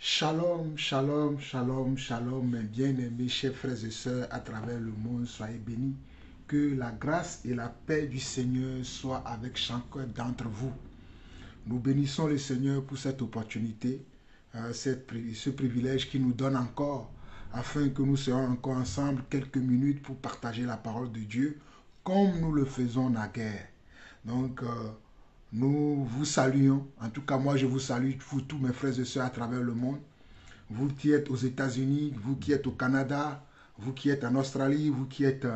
Shalom, shalom, shalom, shalom, mes bien-aimés, chers frères et sœurs à travers le monde, soyez bénis. Que la grâce et la paix du Seigneur soient avec chacun d'entre vous. Nous bénissons le Seigneur pour cette opportunité, ce privilège qu'il nous donne encore, afin que nous soyons encore ensemble quelques minutes pour partager la parole de Dieu, comme nous le faisons naguère. Donc, nous vous saluons. En tout cas, moi, je vous salue, vous tous mes frères et sœurs à travers le monde. Vous qui êtes aux États-Unis, vous qui êtes au Canada, vous qui êtes en Australie, vous qui êtes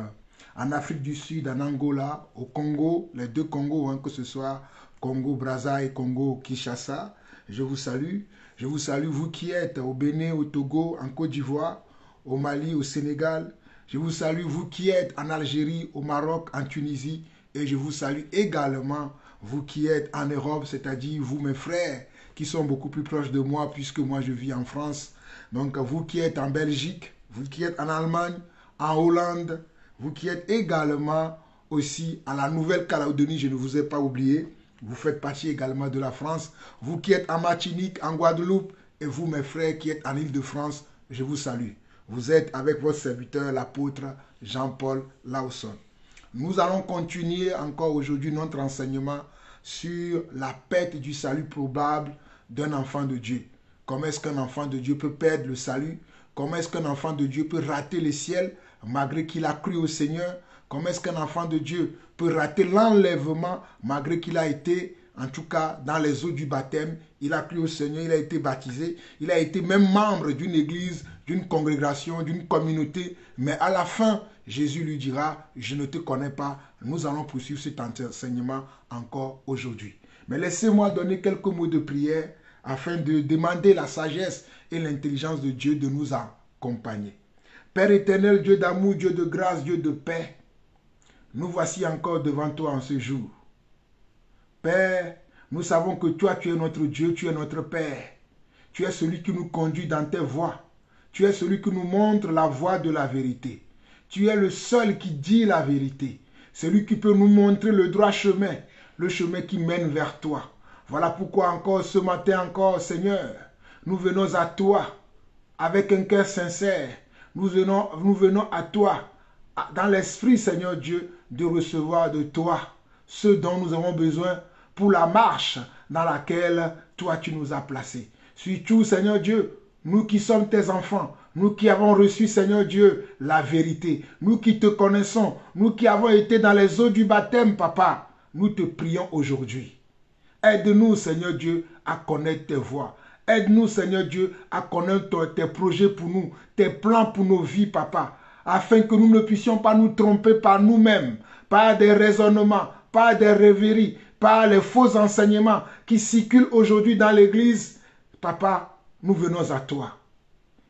en Afrique du Sud, en Angola, au Congo, les deux Congos, que ce soit Congo-Brazza et Congo-Kinshasa. Je vous salue. Je vous salue, vous qui êtes au Bénin, au Togo, en Côte d'Ivoire, au Mali, au Sénégal. Je vous salue, vous qui êtes en Algérie, au Maroc, en Tunisie. Et je vous salue également, vous qui êtes en Europe, c'est-à-dire vous, mes frères, qui sont beaucoup plus proches de moi, puisque moi, je vis en France. Donc, vous qui êtes en Belgique, vous qui êtes en Allemagne, en Hollande, vous qui êtes également aussi à la Nouvelle-Calédonie, je ne vous ai pas oublié. Vous faites partie également de la France. Vous qui êtes en Martinique, en Guadeloupe, et vous, mes frères, qui êtes en Île-de-France, je vous salue. Vous êtes avec votre serviteur, l'apôtre Jean-Paul Lawson. Nous allons continuer encore aujourd'hui notre enseignement sur la perte du salut probable d'un enfant de Dieu. Comment est-ce qu'un enfant de Dieu peut perdre le salut? Comment est-ce qu'un enfant de Dieu peut rater le ciel malgré qu'il a cru au Seigneur? Comment est-ce qu'un enfant de Dieu peut rater l'enlèvement malgré qu'il a été, en tout cas, dans les eaux du baptême? Il a cru au Seigneur, il a été baptisé, il a été même membre d'une église, d'une congrégation, d'une communauté. Mais à la fin, Jésus lui dira, je ne te connais pas. Nous allons poursuivre cet enseignement encore aujourd'hui. Mais laissez-moi donner quelques mots de prière afin de demander la sagesse et l'intelligence de Dieu de nous accompagner. Père éternel, Dieu d'amour, Dieu de grâce, Dieu de paix, nous voici encore devant toi en ce jour. Père, nous savons que toi, tu es notre Dieu, tu es notre Père. Tu es celui qui nous conduit dans tes voies. Tu es celui qui nous montre la voie de la vérité. Tu es le seul qui dit la vérité. Celui qui peut nous montrer le droit chemin, le chemin qui mène vers toi. Voilà pourquoi encore ce matin encore, Seigneur, nous venons à toi avec un cœur sincère. Nous venons à toi dans l'esprit, Seigneur Dieu, de recevoir de toi ce dont nous avons besoin pour la marche dans laquelle toi tu nous as placés. Surtout, Seigneur Dieu, nous qui sommes tes enfants, nous qui avons reçu, Seigneur Dieu, la vérité, nous qui te connaissons, nous qui avons été dans les eaux du baptême, Papa, nous te prions aujourd'hui. Aide-nous, Seigneur Dieu, à connaître tes voies. Aide-nous, Seigneur Dieu, à connaître tes projets pour nous, tes plans pour nos vies, Papa, afin que nous ne puissions pas nous tromper par nous-mêmes, par des raisonnements, par des rêveries, par les faux enseignements qui circulent aujourd'hui dans l'Église. Papa, nous venons à toi.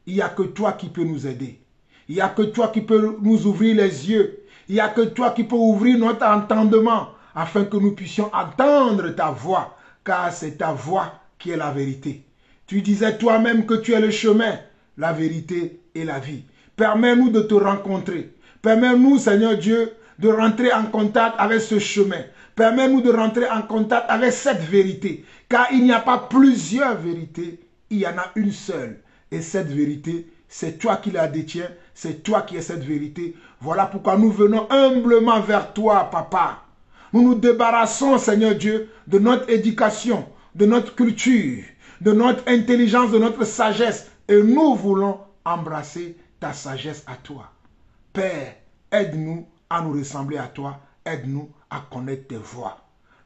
Il n'y a que toi qui peux nous aider. Il n'y a que toi qui peux nous ouvrir les yeux. Il n'y a que toi qui peux ouvrir notre entendement afin que nous puissions entendre ta voix, car c'est ta voix qui est la vérité. Tu disais toi-même que tu es le chemin, la vérité et la vie. Permets-nous de te rencontrer. Permets-nous, Seigneur Dieu, de rentrer en contact avec ce chemin. Permets-nous de rentrer en contact avec cette vérité. Car il n'y a pas plusieurs vérités, il y en a une seule. Et cette vérité, c'est toi qui la détiens, c'est toi qui es cette vérité. Voilà pourquoi nous venons humblement vers toi, Papa. Nous nous débarrassons, Seigneur Dieu, de notre éducation, de notre culture, de notre intelligence, de notre sagesse. Et nous voulons embrasser ta sagesse à toi. Père, aide-nous à nous ressembler à toi. Aide-nous à connaître tes voies.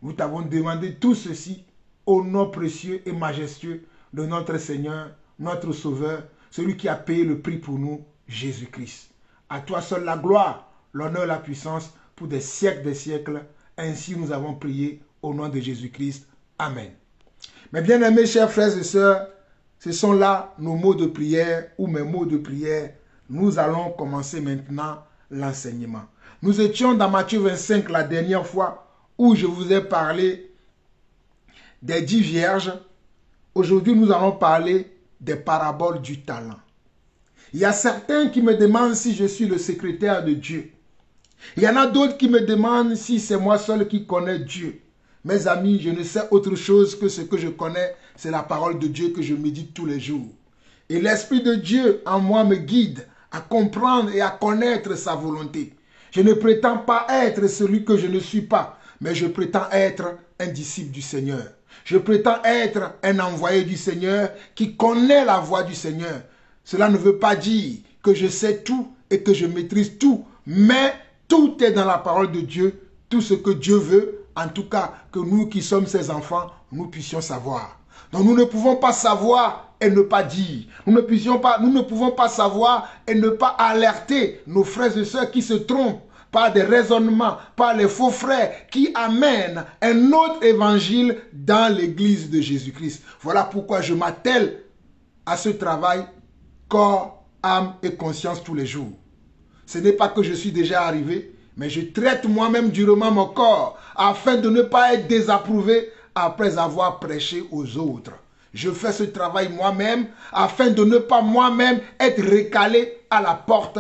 Nous t'avons demandé tout ceci au nom précieux et majestueux de notre Seigneur, notre Sauveur, celui qui a payé le prix pour nous, Jésus-Christ. À toi seul la gloire, l'honneur, la puissance pour des siècles. Ainsi nous avons prié au nom de Jésus-Christ. Amen. Mes bien-aimés, chers frères et sœurs, ce sont là nos mots de prière ou mes mots de prière. Nous allons commencer maintenant l'enseignement. Nous étions dans Matthieu 25 la dernière fois où je vous ai parlé des 10 vierges. Aujourd'hui, nous allons parler des paraboles du talent. Il y a certains qui me demandent si je suis le secrétaire de Dieu. Il y en a d'autres qui me demandent si c'est moi seul qui connais Dieu. Mes amis, je ne sais autre chose que ce que je connais, c'est la parole de Dieu que je médite tous les jours. Et l'Esprit de Dieu en moi me guide à comprendre et à connaître sa volonté. Je ne prétends pas être celui que je ne suis pas, mais je prétends être un disciple du Seigneur. Je prétends être un envoyé du Seigneur qui connaît la voix du Seigneur. Cela ne veut pas dire que je sais tout et que je maîtrise tout, mais tout est dans la parole de Dieu. Tout ce que Dieu veut, en tout cas, que nous qui sommes ses enfants, nous puissions savoir. Donc nous ne pouvons pas savoir et ne pas dire. Nous ne pouvons pas savoir et ne pas alerter nos frères et sœurs qui se trompent par des raisonnements, par les faux frères qui amènent un autre évangile dans l'église de Jésus-Christ. Voilà pourquoi je m'attelle à ce travail corps, âme et conscience tous les jours. Ce n'est pas que je suis déjà arrivé, mais je traite moi-même durement mon corps afin de ne pas être désapprouvé après avoir prêché aux autres. Je fais ce travail moi-même afin de ne pas moi-même être recalé à la porte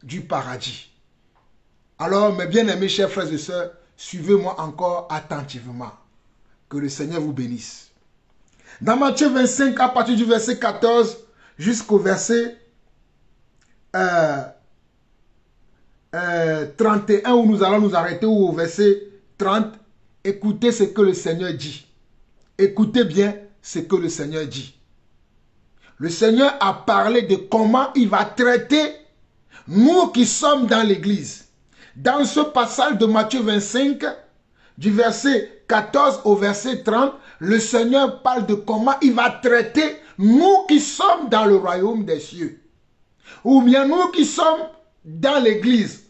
du paradis. Alors, mes bien-aimés chers frères et sœurs, suivez-moi encore attentivement. Que le Seigneur vous bénisse. Dans Matthieu 25, à partir du verset 14 jusqu'au verset 31, où nous allons nous arrêter, ou au verset 30, écoutez ce que le Seigneur dit. Écoutez bien ce que le Seigneur dit. Le Seigneur a parlé de comment il va traiter nous qui sommes dans l'église. Dans ce passage de Matthieu 25, du verset 14 au verset 30, le Seigneur parle de comment il va traiter nous qui sommes dans le royaume des cieux. Ou bien nous qui sommes dans l'église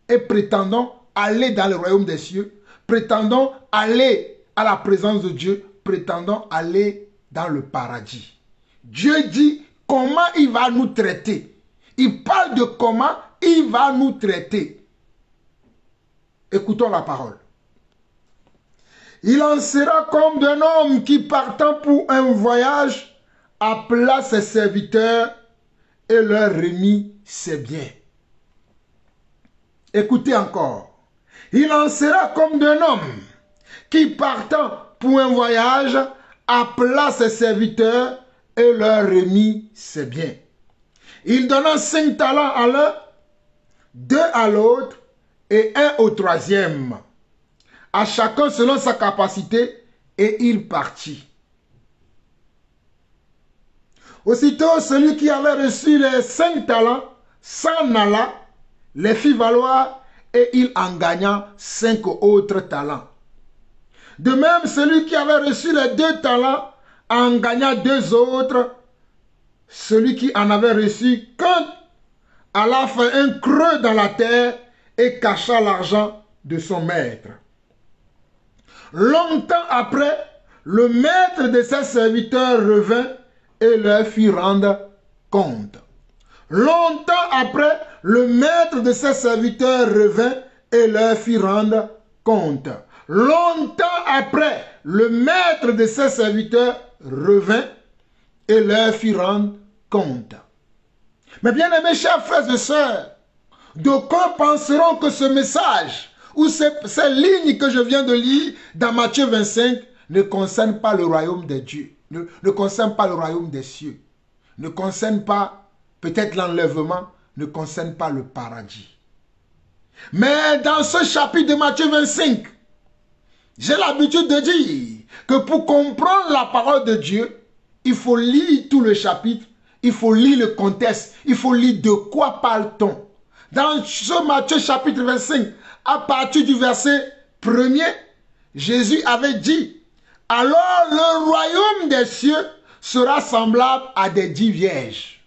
et prétendons aller dans le royaume des cieux, prétendons aller à la présence de Dieu, prétendons aller dans le paradis. Dieu dit comment il va nous traiter. Il parle de comment il va nous traiter. Écoutons la parole. Il en sera comme d'un homme qui partant pour un voyage appela ses serviteurs et leur remit ses biens. Écoutez encore. Il en sera comme d'un homme qui partant pour un voyage appela ses serviteurs et leur remit ses biens. Il donna 5 talents à l'un, 2 à l'autre et 1 au troisième, à chacun selon sa capacité, et il partit. Aussitôt, celui qui avait reçu les 5 talents s'en alla, les fit valoir, et il en gagna 5 autres talents. De même, celui qui avait reçu les 2 talents en gagna 2 autres. Celui qui en avait reçu qu'un alla faire un creux dans la terre et cacha l'argent de son maître. Longtemps après, le maître de ses serviteurs revint et leur fit rendre compte. Longtemps après, le maître de ses serviteurs revint et leur fit rendre compte. Longtemps après, le maître de ses serviteurs revint et leur fit rendre compte. Mais bien aimés chers frères et sœurs, d'aucuns penseront que ce message ou ces lignes que je viens de lire dans Matthieu 25 ne concernent pas le royaume des dieux, ne concernent pas le royaume des cieux, ne concernent pas peut-être l'enlèvement, ne concernent pas le paradis. Mais dans ce chapitre de Matthieu 25, j'ai l'habitude de dire que pour comprendre la parole de Dieu, il faut lire tout le chapitre, il faut lire le contexte, il faut lire de quoi parle-t-on. Dans ce Matthieu chapitre 25, à partir du verset 1er, Jésus avait dit, « Alors le royaume des cieux sera semblable à des 10 vierges. »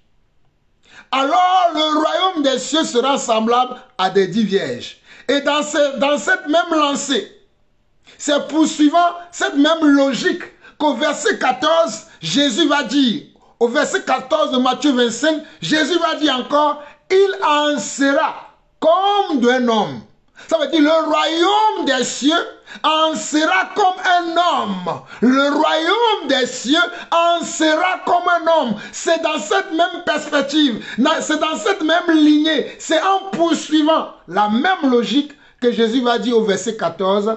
Alors le royaume des cieux sera semblable à des 10 vierges. Et dans cette même lancée, c'est poursuivant cette même logique qu'au verset 14, Jésus va dire, au verset 14 de Matthieu 25, Jésus va dire encore, il en sera comme d'un homme. Ça veut dire le royaume des cieux en sera comme un homme. Le royaume des cieux en sera comme un homme. C'est dans cette même perspective, c'est dans cette même lignée, c'est en poursuivant la même logique que Jésus va dire au verset 14.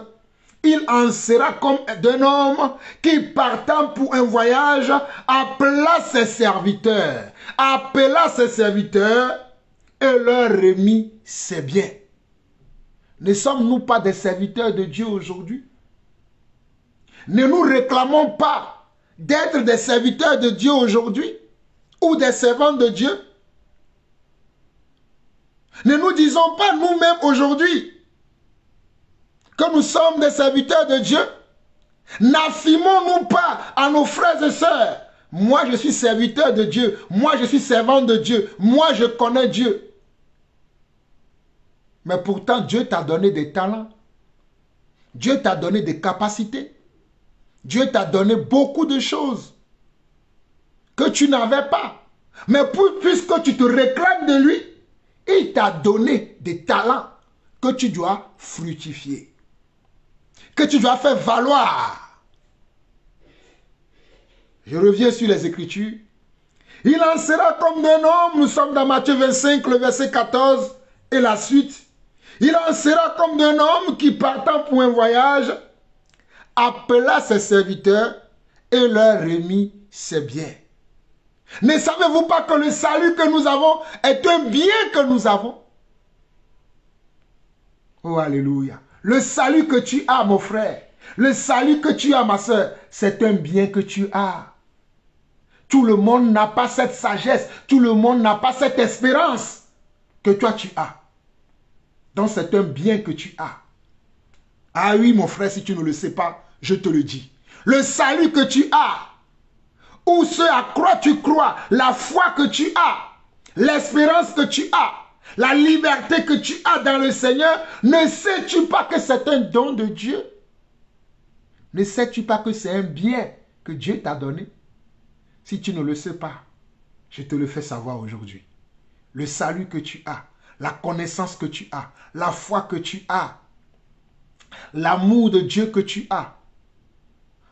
il en sera comme d'un homme qui, partant pour un voyage, appela ses serviteurs. Appela ses serviteurs et leur remit ses biens. Ne sommes-nous pas des serviteurs de Dieu aujourd'hui? Ne nous réclamons pas d'être des serviteurs de Dieu aujourd'hui ou des servants de Dieu? Ne nous disons pas nous-mêmes aujourd'hui que nous sommes des serviteurs de Dieu? N'affirmons-nous pas à nos frères et sœurs, moi je suis serviteur de Dieu, moi je suis servant de Dieu, moi je connais Dieu. Mais pourtant Dieu t'a donné des talents, Dieu t'a donné des capacités, Dieu t'a donné beaucoup de choses que tu n'avais pas. Mais puisque tu te réclames de lui, il t'a donné des talents que tu dois fructifier, que tu dois faire valoir. Je reviens sur les Écritures. Il en sera comme d'un homme, nous sommes dans Matthieu 25, le verset 14 et la suite. Il en sera comme d'un homme qui, partant pour un voyage, appela ses serviteurs et leur remit ses biens. Ne savez-vous pas que le salut que nous avons est un bien que nous avons? Oh, alléluia. Le salut que tu as, mon frère, le salut que tu as, ma soeur, c'est un bien que tu as. Tout le monde n'a pas cette sagesse, tout le monde n'a pas cette espérance que toi tu as. Donc c'est un bien que tu as. Ah oui, mon frère, si tu ne le sais pas, je te le dis. Le salut que tu as, ou ce à quoi tu crois, la foi que tu as, l'espérance que tu as, la liberté que tu as dans le Seigneur, ne sais-tu pas que c'est un don de Dieu? Ne sais-tu pas que c'est un bien que Dieu t'a donné? Si tu ne le sais pas, je te le fais savoir aujourd'hui. Le salut que tu as, la connaissance que tu as, la foi que tu as, l'amour de Dieu que tu as,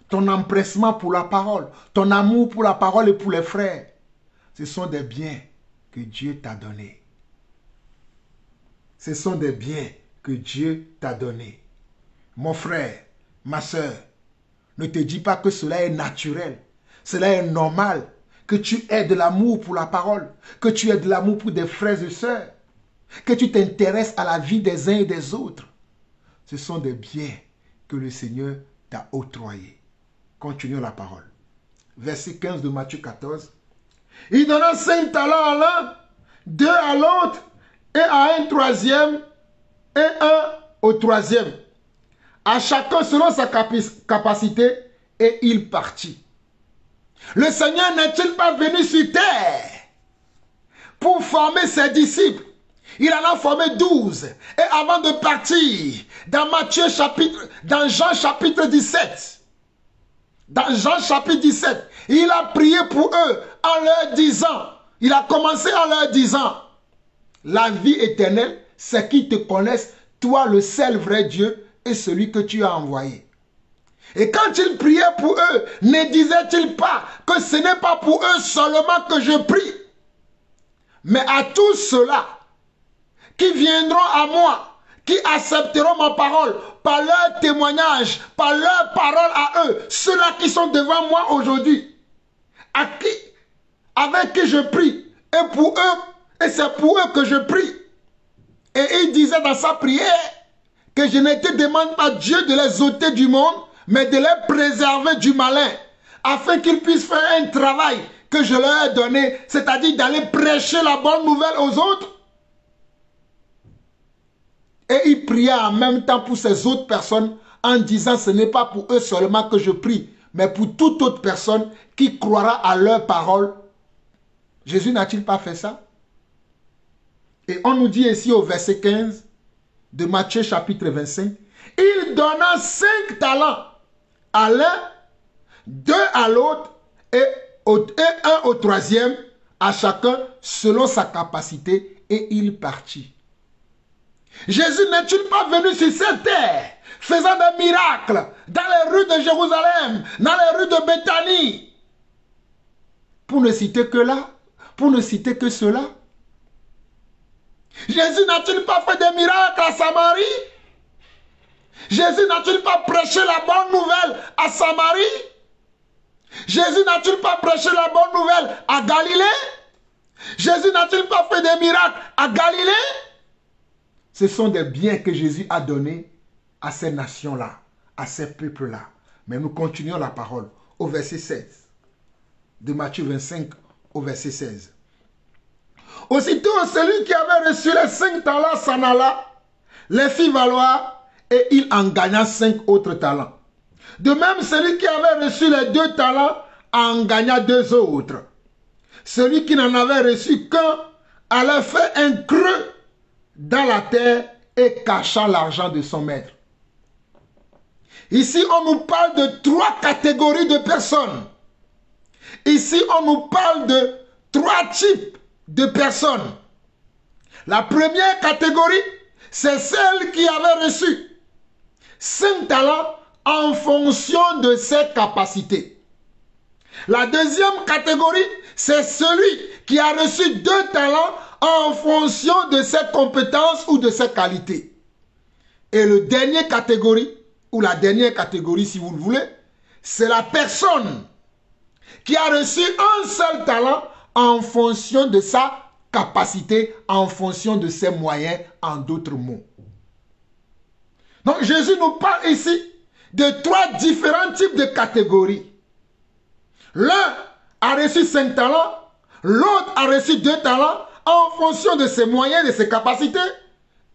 ton empressement pour la parole, ton amour pour la parole et pour les frères, ce sont des biens que Dieu t'a donnés. Ce sont des biens que Dieu t'a donnés. Mon frère, ma soeur, ne te dis pas que cela est naturel, cela est normal, que tu aies de l'amour pour la parole, que tu aies de l'amour pour des frères et sœurs, que tu t'intéresses à la vie des uns et des autres. Ce sont des biens que le Seigneur t'a octroyés. Continuons la parole. Verset 15 de Matthieu 14. Il donna 5 talents à l'un, 2 à l'autre, et à un troisième, et un au troisième. À chacun selon sa capacité, et il partit. Le Seigneur n'est-il pas venu sur terre pour former ses disciples? Il en a formé 12. Et avant de partir, dans Jean chapitre 17, il a prié pour eux en leur disant, il a commencé en leur disant, la vie éternelle, c'est qu'ils te connaissent, toi le seul vrai Dieu et celui que tu as envoyé. Et quand il priait pour eux, ne disait-il pas que ce n'est pas pour eux seulement que je prie, mais à tous ceux-là qui viendront à moi, qui accepteront ma parole par leur témoignage, par leur parole à eux, ceux-là qui sont devant moi aujourd'hui, avec qui je prie, et pour eux, et c'est pour eux que je prie. Et il disait dans sa prière que je ne te demande pas Dieu de les ôter du monde, mais de les préserver du malin, afin qu'ils puissent faire un travail que je leur ai donné, c'est-à-dire d'aller prêcher la bonne nouvelle aux autres. Et il pria en même temps pour ces autres personnes en disant, ce n'est pas pour eux seulement que je prie, mais pour toute autre personne qui croira à leur parole. Jésus n'a-t-il pas fait ça? Et on nous dit ici au verset 15 de Matthieu chapitre 25, il donna 5 talents à l'un, 2 à l'autre et un au troisième, à chacun selon sa capacité, et il partit. Jésus n'est-il pas venu sur cette terre faisant des miracles dans les rues de Jérusalem, dans les rues de Béthanie, pour ne citer que là, pour ne citer que cela? Jésus n'a-t-il pas fait des miracles à Samarie? Jésus n'a-t-il pas prêché la bonne nouvelle à Samarie? Jésus n'a-t-il pas prêché la bonne nouvelle à Galilée? Jésus n'a-t-il pas fait des miracles à Galilée? Ce sont des biens que Jésus a donnés à ces nations-là, à ces peuples-là. Mais nous continuons la parole au verset 16. De Matthieu 25 au verset 16. Aussitôt, celui qui avait reçu les 5 talents s'en alla, les fit valoir, et il en gagna 5 autres talents. De même, celui qui avait reçu les 2 talents en gagna 2 autres. Celui qui n'en avait reçu qu'un allait faire un creux dans la terre et cacha l'argent de son maître. Ici, on nous parle de 3 catégories de personnes. Ici, on nous parle de 3 types de personnes. La première catégorie, c'est celle qui avait reçu 5 talents en fonction de ses capacités. La deuxième catégorie, c'est celui qui a reçu 2 talents en fonction de ses compétences ou de ses qualités. Et la dernière catégorie, ou la dernière catégorie si vous le voulez, c'est la personne qui a reçu un seul talent en fonction de sa capacité, en fonction de ses moyens, en d'autres mots. Donc Jésus nous parle ici de 3 différents types de catégories. L'un a reçu 5 talents, l'autre a reçu 2 talents en fonction de ses moyens, de ses capacités,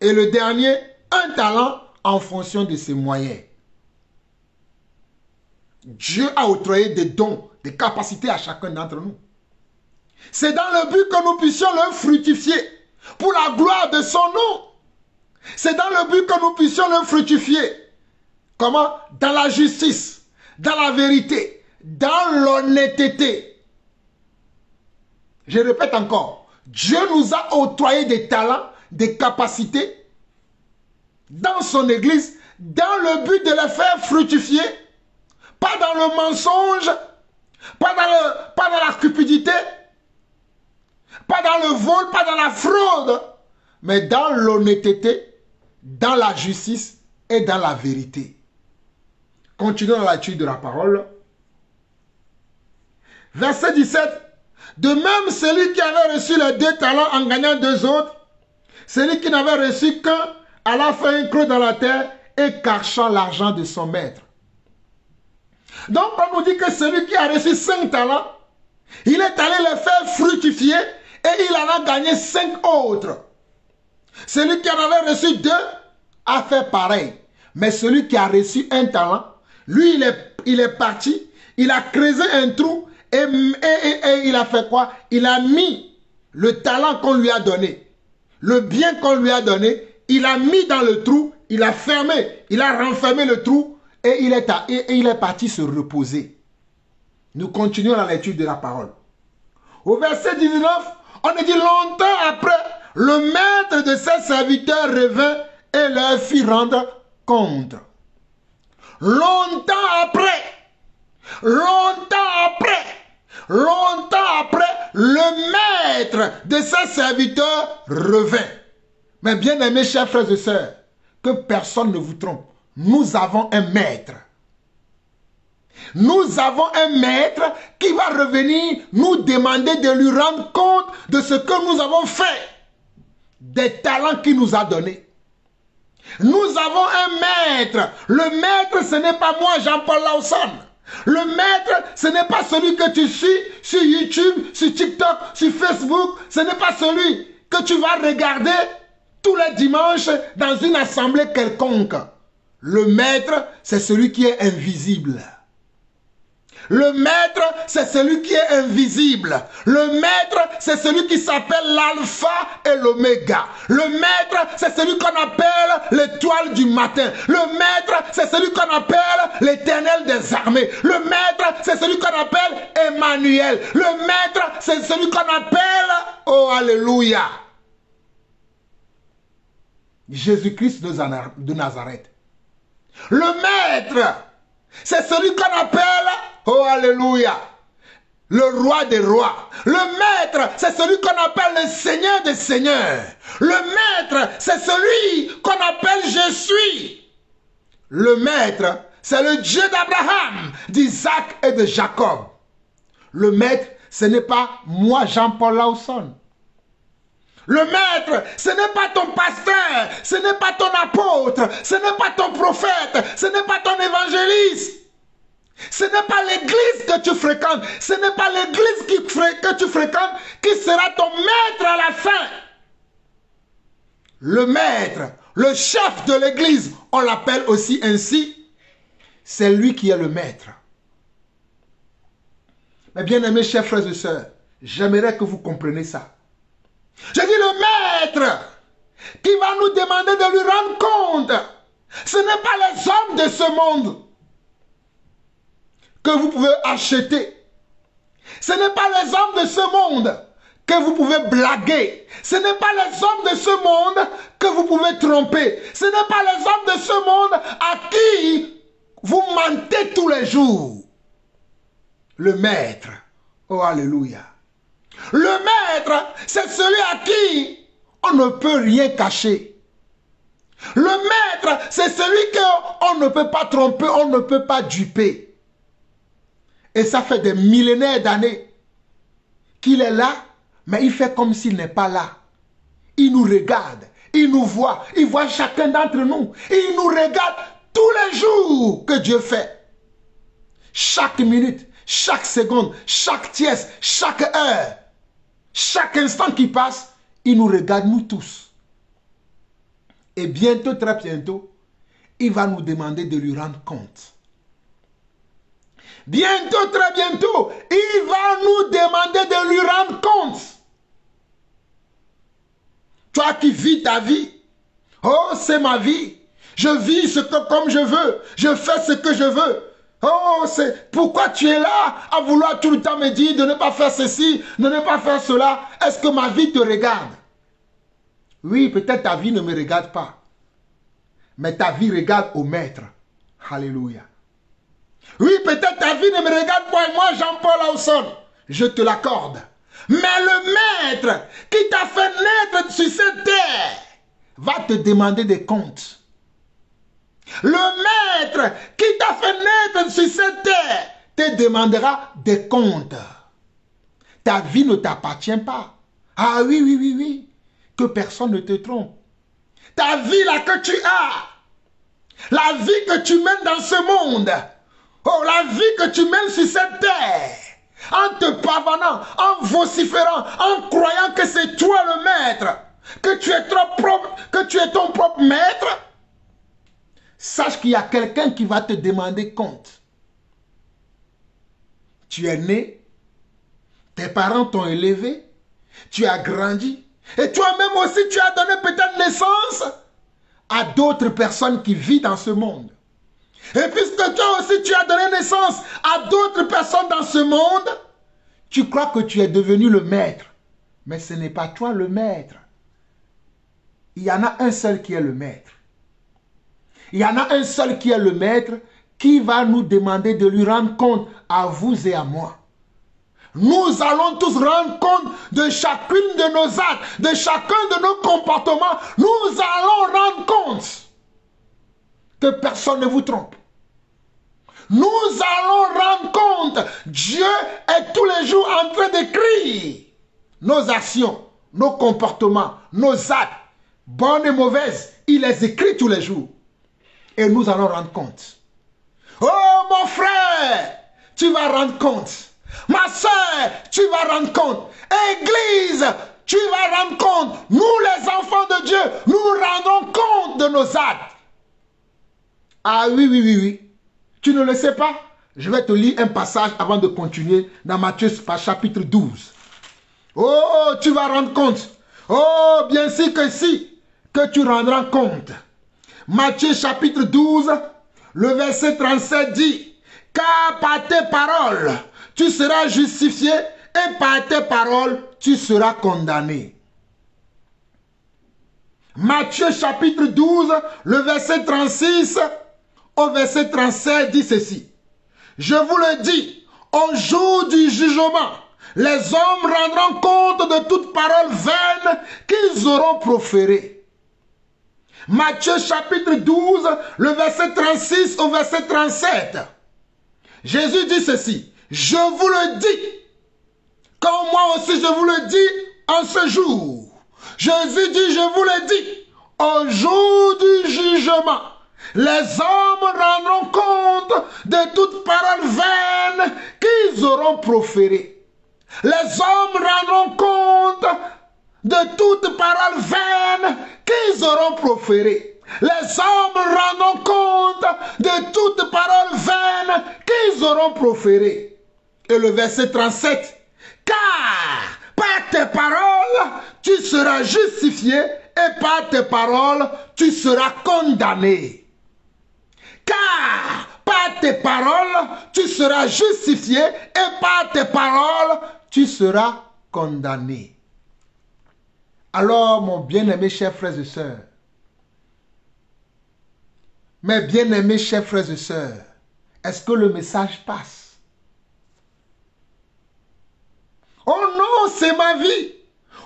et le dernier, 1 talent en fonction de ses moyens. Dieu a octroyé des dons, des capacités à chacun d'entre nous. C'est dans le but que nous puissions le fructifier pour la gloire de son nom. C'est dans le but que nous puissions le fructifier. Comment? Dans la justice, dans la vérité, dans l'honnêteté. Je répète encore, Dieu nous a octroyé des talents, des capacités dans son église, dans le but de les faire fructifier, pas dans le mensonge, pas dans la cupidité, pas dans le vol, pas dans la fraude, mais dans l'honnêteté, dans la justice et dans la vérité. Continuons l'étude de la parole. Verset 17. De même, celui qui avait reçu les 2 talents en gagnant 2 autres, celui qui n'avait reçu qu'un, alla faire un creux dans la terre et cacha l'argent de son maître. Donc, on nous dit que celui qui a reçu 5 talents, il est allé les faire fructifier et il en a gagné 5 autres. Celui qui en avait reçu 2 a fait pareil. Mais celui qui a reçu 1 talent, lui, il est parti, il a creusé un trou et il a fait quoi? Il a mis le talent qu'on lui a donné, le bien qu'on lui a donné, il a mis dans le trou, il a fermé, il a renfermé le trou et il est parti se reposer. Nous continuons la lecture de la parole. Au verset 19, on a dit longtemps après, le maître de ses serviteurs revint et leur fit rendre compte. Longtemps après, le maître de ses serviteurs revint. Mais bien aimés chers frères et sœurs, que personne ne vous trompe. Nous avons un maître. Nous avons un maître qui va revenir nous demander de lui rendre compte de ce que nous avons fait, des talents qu'il nous a donnés. Nous avons un maître. Le maître, ce n'est pas moi, Jean-Paul Lawson. Le maître, ce n'est pas celui que tu suis sur YouTube, sur TikTok, sur Facebook. Ce n'est pas celui que tu vas regarder tous les dimanches dans une assemblée quelconque. Le maître, c'est celui qui est invisible. Le maître, c'est celui qui est invisible. Le maître, c'est celui qui s'appelle l'alpha et l'oméga. Le maître, c'est celui qu'on appelle l'étoile du matin. Le maître, c'est celui qu'on appelle l'éternel des armées. Le maître, c'est celui qu'on appelle Emmanuel. Le maître, c'est celui qu'on appelle, oh alléluia, Jésus-Christ de Nazareth. Le maître, c'est celui qu'on appelle, oh alléluia, le roi des rois. Le maître, c'est celui qu'on appelle le Seigneur des seigneurs. Le maître, c'est celui qu'on appelle je suis. Le maître, c'est le Dieu d'Abraham, d'Isaac et de Jacob. Le maître, ce n'est pas moi, Jean-Paul Lawson. Le maître, ce n'est pas ton pasteur, ce n'est pas ton apôtre, ce n'est pas ton prophète, ce n'est pas ton évangéliste. Ce n'est pas l'église que tu fréquentes, ce n'est pas l'église que tu fréquentes qui sera ton maître à la fin. Le maître, le chef de l'église, on l'appelle aussi ainsi, c'est lui qui est le maître. Mes bien-aimés chers frères et sœurs, j'aimerais que vous compreniez ça. Je dis le maître qui va nous demander de lui rendre compte. Ce n'est pas les hommes de ce monde que vous pouvez acheter. Ce n'est pas les hommes de ce monde que vous pouvez blaguer. Ce n'est pas les hommes de ce monde que vous pouvez tromper. Ce n'est pas les hommes de ce monde à qui vous mentez tous les jours. Le maître, oh alléluia. Le maître, c'est celui à qui on ne peut rien cacher. Le maître, c'est celui qu'on ne peut pas tromper, on ne peut pas duper. Et ça fait des millénaires d'années qu'il est là, mais il fait comme s'il n'est pas là. Il nous regarde, il nous voit, il voit chacun d'entre nous. Il nous regarde tous les jours que Dieu fait. Chaque minute, chaque seconde, chaque tiers, chaque heure, chaque instant qui passe, il nous regarde nous tous. Et bientôt, très bientôt, il va nous demander de lui rendre compte. Bientôt, très bientôt, il va nous demander de lui rendre compte. Toi qui vis ta vie, oh c'est ma vie, je vis comme je veux, je fais ce que je veux. Oh, c'est pourquoi tu es là à vouloir tout le temps me dire de ne pas faire ceci, de ne pas faire cela. Est-ce que ma vie te regarde? Oui, peut-être ta vie ne me regarde pas. Mais ta vie regarde au maître. Alléluia. Oui, peut-être ta vie ne me regarde pas. Moi, Jean-Paul Lawson, je te l'accorde. Mais le maître qui t'a fait naître sur cette terre va te demander des comptes. Le maître qui t'a fait naître sur cette terre te demandera des comptes. Ta vie ne t'appartient pas. Ah oui, oui, oui, oui. Que personne ne te trompe. Ta vie là que tu as, la vie que tu mènes dans ce monde, oh, la vie que tu mènes sur cette terre, en te pavanant, en vociférant, en croyant que c'est toi le maître, que tu es ton propre maître, sache qu'il y a quelqu'un qui va te demander compte. Tu es né, tes parents t'ont élevé, tu as grandi, et toi-même aussi tu as donné peut-être naissance à d'autres personnes qui vivent dans ce monde. Et puisque toi aussi tu as donné naissance à d'autres personnes dans ce monde, tu crois que tu es devenu le maître. Mais ce n'est pas toi le maître. Il y en a un seul qui est le maître. Il y en a un seul qui est le maître qui va nous demander de lui rendre compte à vous et à moi. Nous allons tous rendre compte de chacune de nos actes, de chacun de nos comportements. Nous allons rendre compte que personne ne vous trompe. Nous allons rendre compte. Dieu est tous les jours en train d'écrire nos actions, nos comportements, nos actes, bonnes et mauvaises. Il les écrit tous les jours. Et nous allons rendre compte. Oh mon frère, tu vas rendre compte. Ma soeur, tu vas rendre compte. Église, tu vas rendre compte. Nous les enfants de Dieu, nous rendons compte de nos actes. Ah oui, oui, oui, oui. Tu ne le sais pas? Je vais te lire un passage avant de continuer dans Matthieu chapitre 12. Oh, tu vas rendre compte. Oh, bien sûr que si, que tu rendras compte. Matthieu chapitre 12, le verset 37 dit, « Car par tes paroles, tu seras justifié et par tes paroles, tu seras condamné. » Matthieu chapitre 12, le verset 36 au verset 37 dit ceci. « Je vous le dis, au jour du jugement, les hommes rendront compte de toute parole vaine qu'ils auront proférée. Matthieu chapitre 12, le verset 36 au verset 37. Jésus dit ceci, je vous le dis, comme moi aussi je vous le dis en ce jour. Jésus dit, je vous le dis, au jour du jugement, les hommes rendront compte de toute parole vaine qu'ils auront proférée. Les hommes rendront compte de toute parole vaine qu'ils auront proférée. Les hommes rendront compte de toute parole vaine qu'ils auront proférée. Et le verset 37, car par tes paroles, tu seras justifié et par tes paroles, tu seras condamné. Car par tes paroles, tu seras justifié et par tes paroles, tu seras condamné. Alors, mon bien-aimé chers frères et sœurs, mes bien-aimés chers frères et sœurs, est-ce que le message passe? Oh non, c'est ma vie.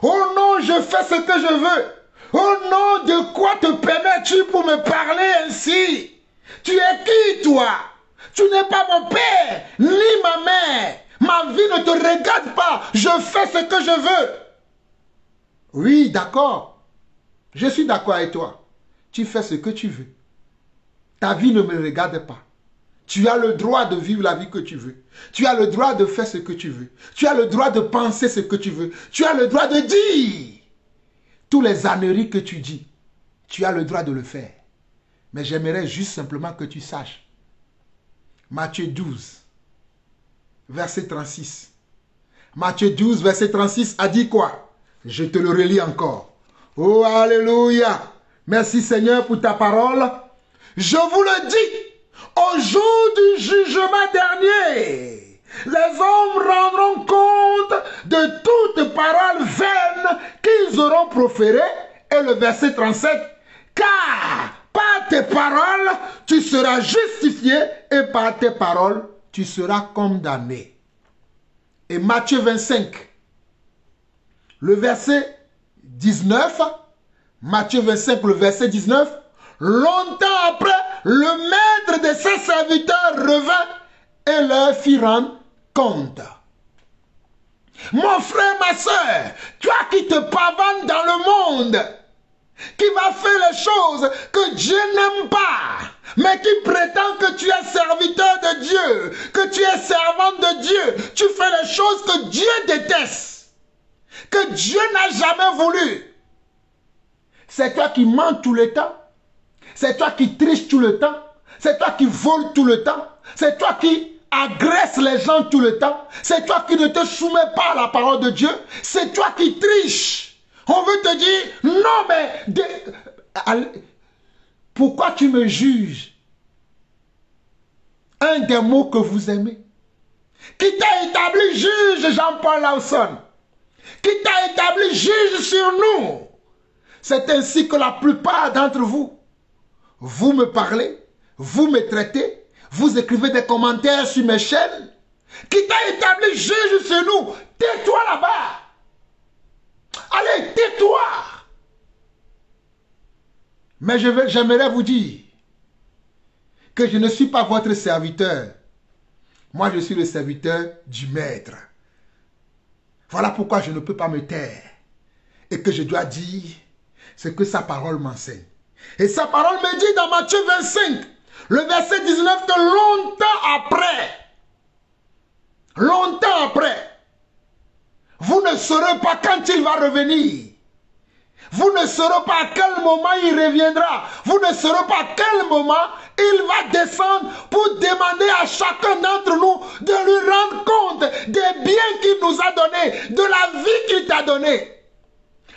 Oh non, je fais ce que je veux. Oh non, de quoi te permets-tu pour me parler ainsi? Tu es qui, toi? Tu n'es pas mon père, ni ma mère. Ma vie ne te regarde pas. Je fais ce que je veux. Oui, d'accord. Je suis d'accord avec toi. Tu fais ce que tu veux. Ta vie ne me regarde pas. Tu as le droit de vivre la vie que tu veux. Tu as le droit de faire ce que tu veux. Tu as le droit de penser ce que tu veux. Tu as le droit de dire tous les âneries que tu dis. Tu as le droit de le faire. Mais j'aimerais juste simplement que tu saches. Matthieu 12, verset 36. Matthieu 12, verset 36 a dit quoi? Je te le relis encore. Oh, alléluia. Merci Seigneur pour ta parole. Je vous le dis, au jour du jugement dernier, les hommes rendront compte de toute parole vaine qu'ils auront proférée. Et le verset 37, car par tes paroles, tu seras justifié et par tes paroles, tu seras condamné. Et Matthieu 25, le verset 19, Matthieu 25, le verset 19, longtemps après, le maître de ses serviteurs revint et leur fit rendre compte. Mon frère, ma soeur, toi qui te pavanes dans le monde, qui va faire les choses que Dieu n'aime pas, mais qui prétend que tu es serviteur de Dieu, que tu es servante de Dieu, tu fais les choses que Dieu déteste, que Dieu n'a jamais voulu. C'est toi qui mens tout le temps. C'est toi qui triches tout le temps. C'est toi qui voles tout le temps. C'est toi qui agresses les gens tout le temps. C'est toi qui ne te soumets pas à la parole de Dieu. C'est toi qui triches. On veut te dire, non mais, pourquoi tu me juges? Un des mots que vous aimez. Qui t'a établi juge, Jean-Paul Lawson? Qui t'a établi juge sur nous? C'est ainsi que la plupart d'entre vous, vous me parlez, vous me traitez, vous écrivez des commentaires sur mes chaînes. Qui t'a établi juge sur nous? Tais-toi là-bas. Allez, tais-toi. Mais j'aimerais vous dire que je ne suis pas votre serviteur. Moi, je suis le serviteur du Maître. Voilà pourquoi je ne peux pas me taire. Et que je dois dire ce que sa parole m'enseigne. Et sa parole me dit dans Matthieu 25, le verset 19, que longtemps après, vous ne saurez pas quand il va revenir. Vous ne saurez pas à quel moment il reviendra. Vous ne saurez pas à quel moment il va descendre pour demander à chacun d'entre nous de lui rendre compte des biens qu'il nous a donnés, de la vie qu'il t'a donnée.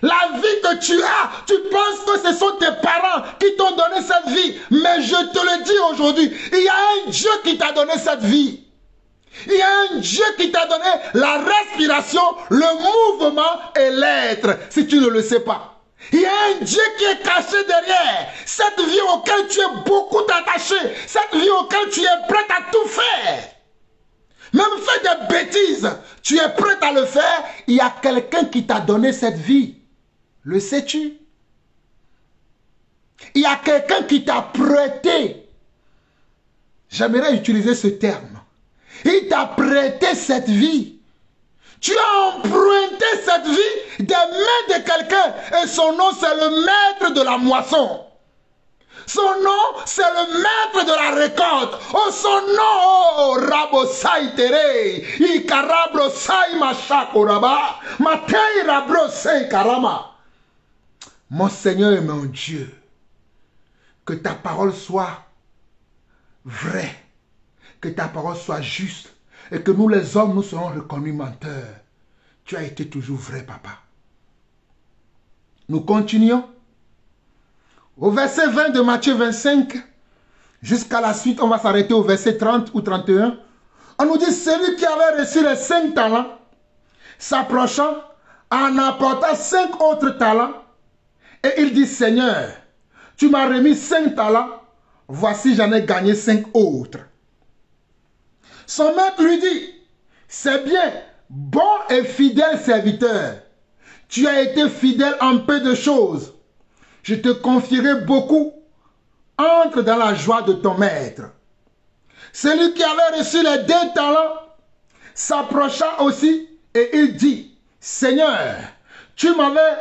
La vie que tu as, tu penses que ce sont tes parents qui t'ont donné cette vie. Mais je te le dis aujourd'hui, il y a un Dieu qui t'a donné cette vie. Il y a un Dieu qui t'a donné la respiration, le mouvement et l'être, si tu ne le sais pas. Il y a un Dieu qui est caché derrière cette vie auquel tu es beaucoup attaché, cette vie auquel tu es prêt à tout faire. Même faire des bêtises, tu es prêt à le faire. Il y a quelqu'un qui t'a donné cette vie. Le sais-tu? Il y a quelqu'un qui t'a prêté. J'aimerais utiliser ce terme. Il t'a prêté cette vie. Tu as emprunté cette vie des mains de quelqu'un. Et son nom, c'est le maître de la moisson. Son nom, c'est le maître de la récolte. Oh, son nom, oh, Rabosai Tere, Ikarabrosai Machakoraba, Matei Rabrosei Karama. Mon Seigneur et mon Dieu, que ta parole soit vraie, que ta parole soit juste, et que nous les hommes, nous serons reconnus menteurs. Tu as été toujours vrai, papa. Nous continuons. Au verset 20 de Matthieu 25, jusqu'à la suite, on va s'arrêter au verset 30 ou 31. On nous dit, celui qui avait reçu les 5 talents, s'approchant, en apporta 5 autres talents, et il dit, Seigneur, tu m'as remis 5 talents, voici j'en ai gagné 5 autres. Son maître lui dit, c'est bien, bon et fidèle serviteur, tu as été fidèle en peu de choses. Je te confierai beaucoup. Entre dans la joie de ton maître. Celui qui avait reçu les 2 talents s'approcha aussi et il dit, Seigneur, tu m'avais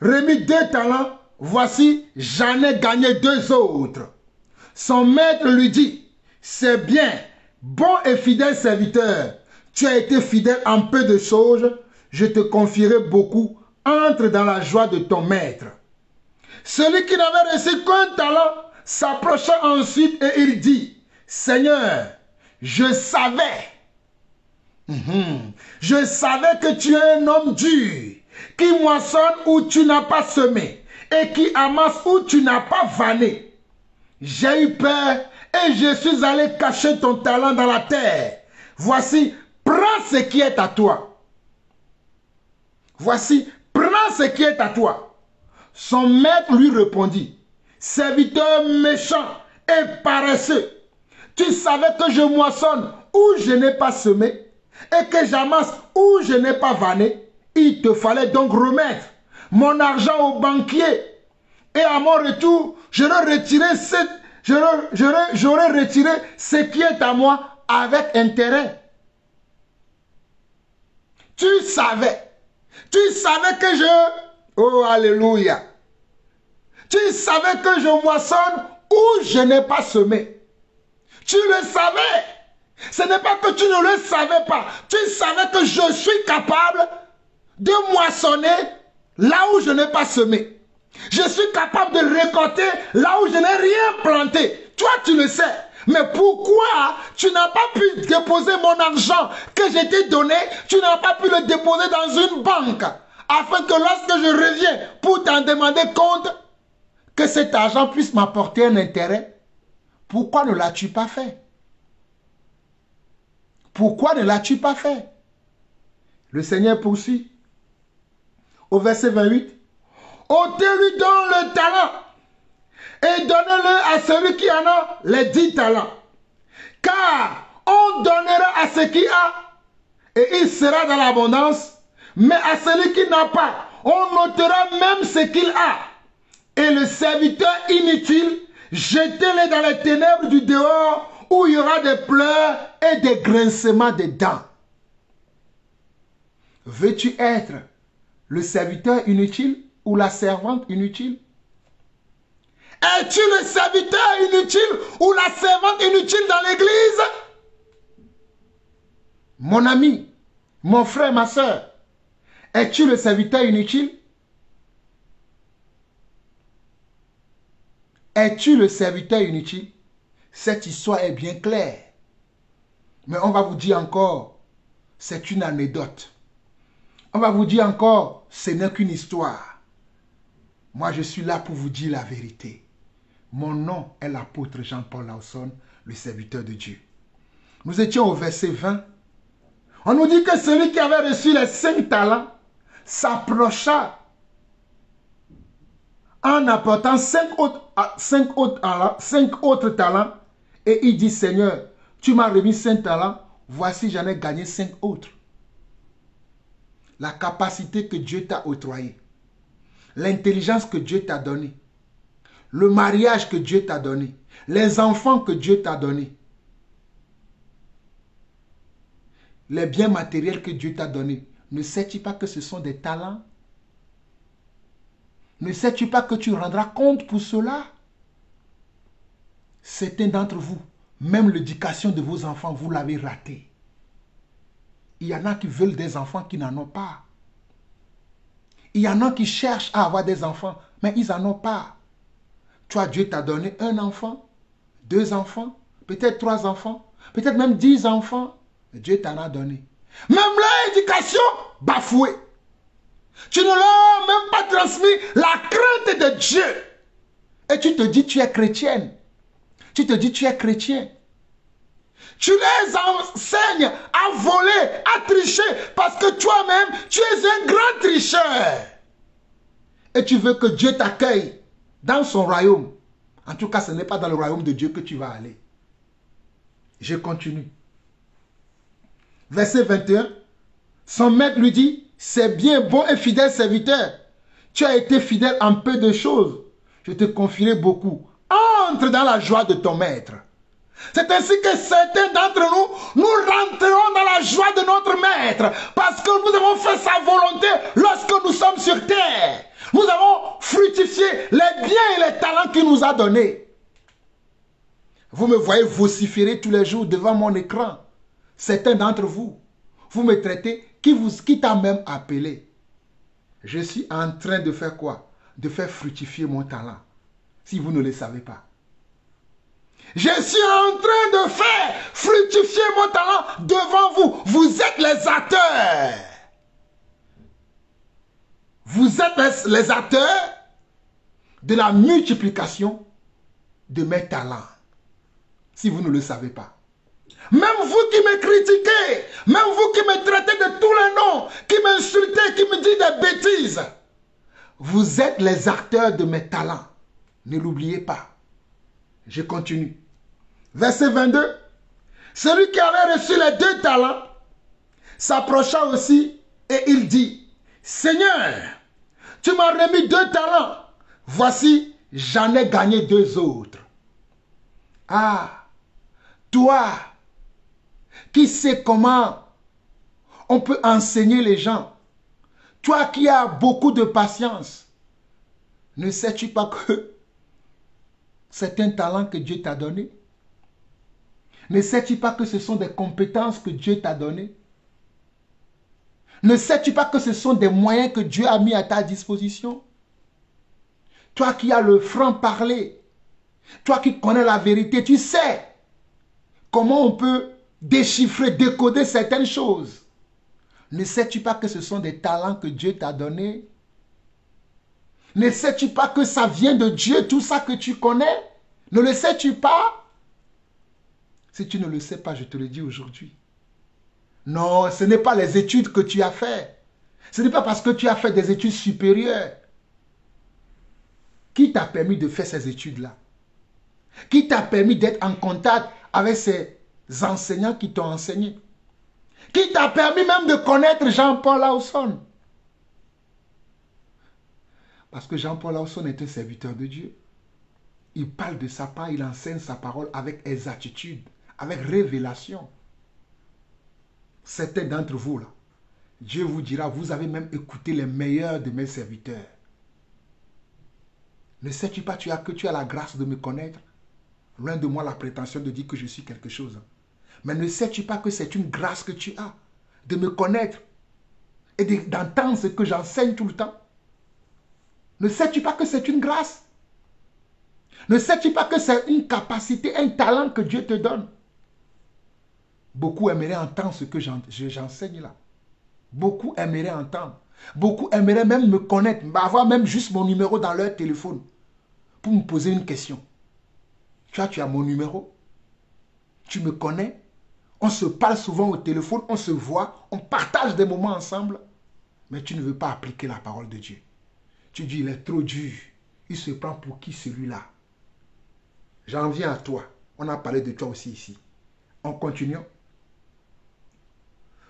remis 2 talents, voici, j'en ai gagné 2 autres. Son maître lui dit, c'est bien, bon et fidèle serviteur, tu as été fidèle en peu de choses, je te confierai beaucoup. Entre dans la joie de ton maître. Celui qui n'avait reçu qu'un talent s'approcha ensuite et il dit, Seigneur, je savais que tu es un homme dur, qui moissonne où tu n'as pas semé et qui amasse où tu n'as pas vanné. J'ai eu peur et je suis allé cacher ton talent dans la terre. Voici, prends ce qui est à toi. Voici, prends ce qui est à toi. Son maître lui répondit, serviteur méchant et paresseux, tu savais que je moissonne où je n'ai pas semé et que j'amasse où je n'ai pas vanné. Il te fallait donc remettre mon argent au banquier et à mon retour, j'aurais retiré ce qui est à moi avec intérêt. Tu savais que je... Oh, alléluia. Tu savais que je moissonne où je n'ai pas semé. Tu le savais. Ce n'est pas que tu ne le savais pas. Tu savais que je suis capable de moissonner là où je n'ai pas semé. Je suis capable de récolter là où je n'ai rien planté. Toi, tu le sais. Mais pourquoi tu n'as pas pu déposer mon argent que je t'ai donné, tu n'as pas pu le déposer dans une banque afin que lorsque je reviens pour t'en demander compte, que cet argent puisse m'apporter un intérêt? Pourquoi ne l'as-tu pas fait? Pourquoi ne l'as-tu pas fait? Le Seigneur poursuit. Au verset 28. Ôtez-lui donc le talent et donnez-le à celui qui en a les 10 talents. Car on donnera à ce qui a et il sera dans l'abondance. Mais à celui qui n'a pas, on ôtera même ce qu'il a. Et le serviteur inutile, jetez-le dans les ténèbres du dehors où il y aura des pleurs et des grincements de dents. Veux-tu être le serviteur inutile ou la servante inutile? Es-tu le serviteur inutile ou la servante inutile dans l'église? Mon ami, mon frère, ma soeur, es-tu le serviteur inutile? Es-tu le serviteur inutile? Cette histoire est bien claire. Mais on va vous dire encore, c'est une anecdote. On va vous dire encore, ce n'est qu'une histoire. Moi, je suis là pour vous dire la vérité. Mon nom est l'apôtre Jean-Paul Lawson, le serviteur de Dieu. Nous étions au verset 20. On nous dit que celui qui avait reçu les 5 talents s'approcha en apportant 5 autres talents et il dit, Seigneur, tu m'as remis 5 talents, voici j'en ai gagné 5 autres. La capacité que Dieu t'a octroyée, l'intelligence que Dieu t'a donnée, le mariage que Dieu t'a donné, les enfants que Dieu t'a donnés, les biens matériels que Dieu t'a donnés, ne sais-tu pas que ce sont des talents? Ne sais-tu pas que tu rendras compte pour cela? Certains d'entre vous, même l'éducation de vos enfants, vous l'avez raté. Il y en a qui veulent des enfants qui n'en ont pas. Il y en a qui cherchent à avoir des enfants, mais ils n'en ont pas. Toi, Dieu t'a donné un enfant, 2 enfants, peut-être 3 enfants, peut-être même 10 enfants. Dieu t'en a donné. Même leur éducation bafouée. Tu ne leur as même pas transmis la crainte de Dieu. Et tu te dis tu es chrétienne. Tu te dis tu es chrétien. Tu les enseignes à voler, à tricher, parce que toi-même, tu es un grand tricheur. Et tu veux que Dieu t'accueille dans son royaume. En tout cas, ce n'est pas dans le royaume de Dieu que tu vas aller. Je continue. Verset 21. Son maître lui dit, c'est bien, bon et fidèle serviteur. Tu as été fidèle en peu de choses. Je te confierai beaucoup. Entre dans la joie de ton maître. C'est ainsi que certains d'entre nous, nous rentrerons dans la joie de notre maître. Parce que nous avons fait sa volonté lorsque nous sommes sur terre. Nous avons fructifié les biens et les talents qu'il nous a donnés. Vous me voyez vociférer tous les jours devant mon écran. Certains d'entre vous, vous me traitez, qui t'a même appelé. Je suis en train de faire quoi? De faire fructifier mon talent. Si vous ne le savez pas. Je suis en train de faire fructifier mon talent devant vous. Vous êtes les acteurs. Vous êtes les acteurs de la multiplication de mes talents. Si vous ne le savez pas. Même vous qui me critiquez, même vous qui me traitez de tous les noms, qui m'insultez, qui me dites des bêtises, vous êtes les acteurs de mes talents. Ne l'oubliez pas. Je continue. Verset 22. Celui qui avait reçu les 2 talents s'approcha aussi et il dit, Seigneur, tu m'as remis 2 talents. Voici, j'en ai gagné 2 autres. Ah, toi, qui sais comment on peut enseigner les gens, toi qui as beaucoup de patience, ne sais-tu pas que c'est un talent que Dieu t'a donné? Ne sais-tu pas que ce sont des compétences que Dieu t'a données? Ne sais-tu pas que ce sont des moyens que Dieu a mis à ta disposition? Toi qui as le franc-parler, toi qui connais la vérité, tu sais comment on peut déchiffrer, décoder certaines choses. Ne sais-tu pas que ce sont des talents que Dieu t'a donnés? Ne sais-tu pas que ça vient de Dieu, tout ça que tu connais? Ne le sais-tu pas? Si tu ne le sais pas, je te le dis aujourd'hui. Non, ce n'est pas les études que tu as fait. Ce n'est pas parce que tu as fait des études supérieures. Qui t'a permis de faire ces études-là? Qui t'a permis d'être en contact avec ces enseignants qui t'ont enseigné? Qui t'a permis même de connaître Jean-Paul Lawson? Parce que Jean-Paul Lawson est un serviteur de Dieu. Il parle de sa part, il enseigne sa parole avec exactitude, avec révélation. Certains d'entre vous, là, Dieu vous dira, vous avez même écouté les meilleurs de mes serviteurs. Ne sais-tu pas que tu as la grâce de me connaître? Loin de moi la prétention de dire que je suis quelque chose. Mais ne sais-tu pas que c'est une grâce que tu as de me connaître et d'entendre ce que j'enseigne tout le temps? Ne sais-tu pas que c'est une grâce? Ne sais-tu pas que c'est une capacité, un talent que Dieu te donne? Beaucoup aimeraient entendre ce que j'enseigne là. Beaucoup aimeraient entendre. Beaucoup aimeraient même me connaître, avoir même juste mon numéro dans leur téléphone pour me poser une question. Tu as mon numéro? Tu me connais? On se parle souvent au téléphone, on se voit, on partage des moments ensemble. Mais tu ne veux pas appliquer la parole de Dieu. Tu dis, il est trop dur. Il se prend pour qui celui-là? J'en viens à toi. On a parlé de toi aussi ici. On continue.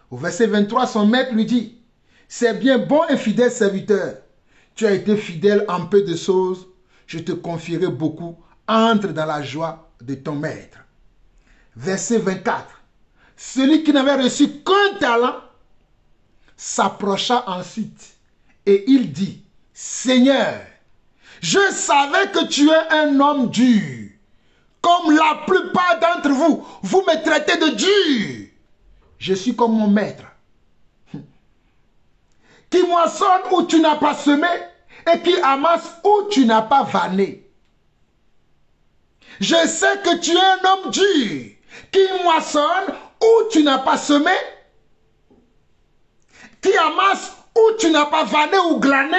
Au verset 23, son maître lui dit, c'est bien, bon et fidèle serviteur. Tu as été fidèle en peu de choses. je te confierai beaucoup. Entre dans la joie de ton maître. Verset 24. Celui qui n'avait reçu qu'un talent s'approcha ensuite et il dit, Seigneur, je savais que tu es un homme dur. Comme la plupart d'entre vous, vous me traitez de dur. Je suis comme mon maître. Qui moissonne où tu n'as pas semé et qui amasse où tu n'as pas vanné. Je sais que tu es un homme dur, qui moissonne où tu n'as pas semé, qui amasse où tu n'as pas vanné ou glané.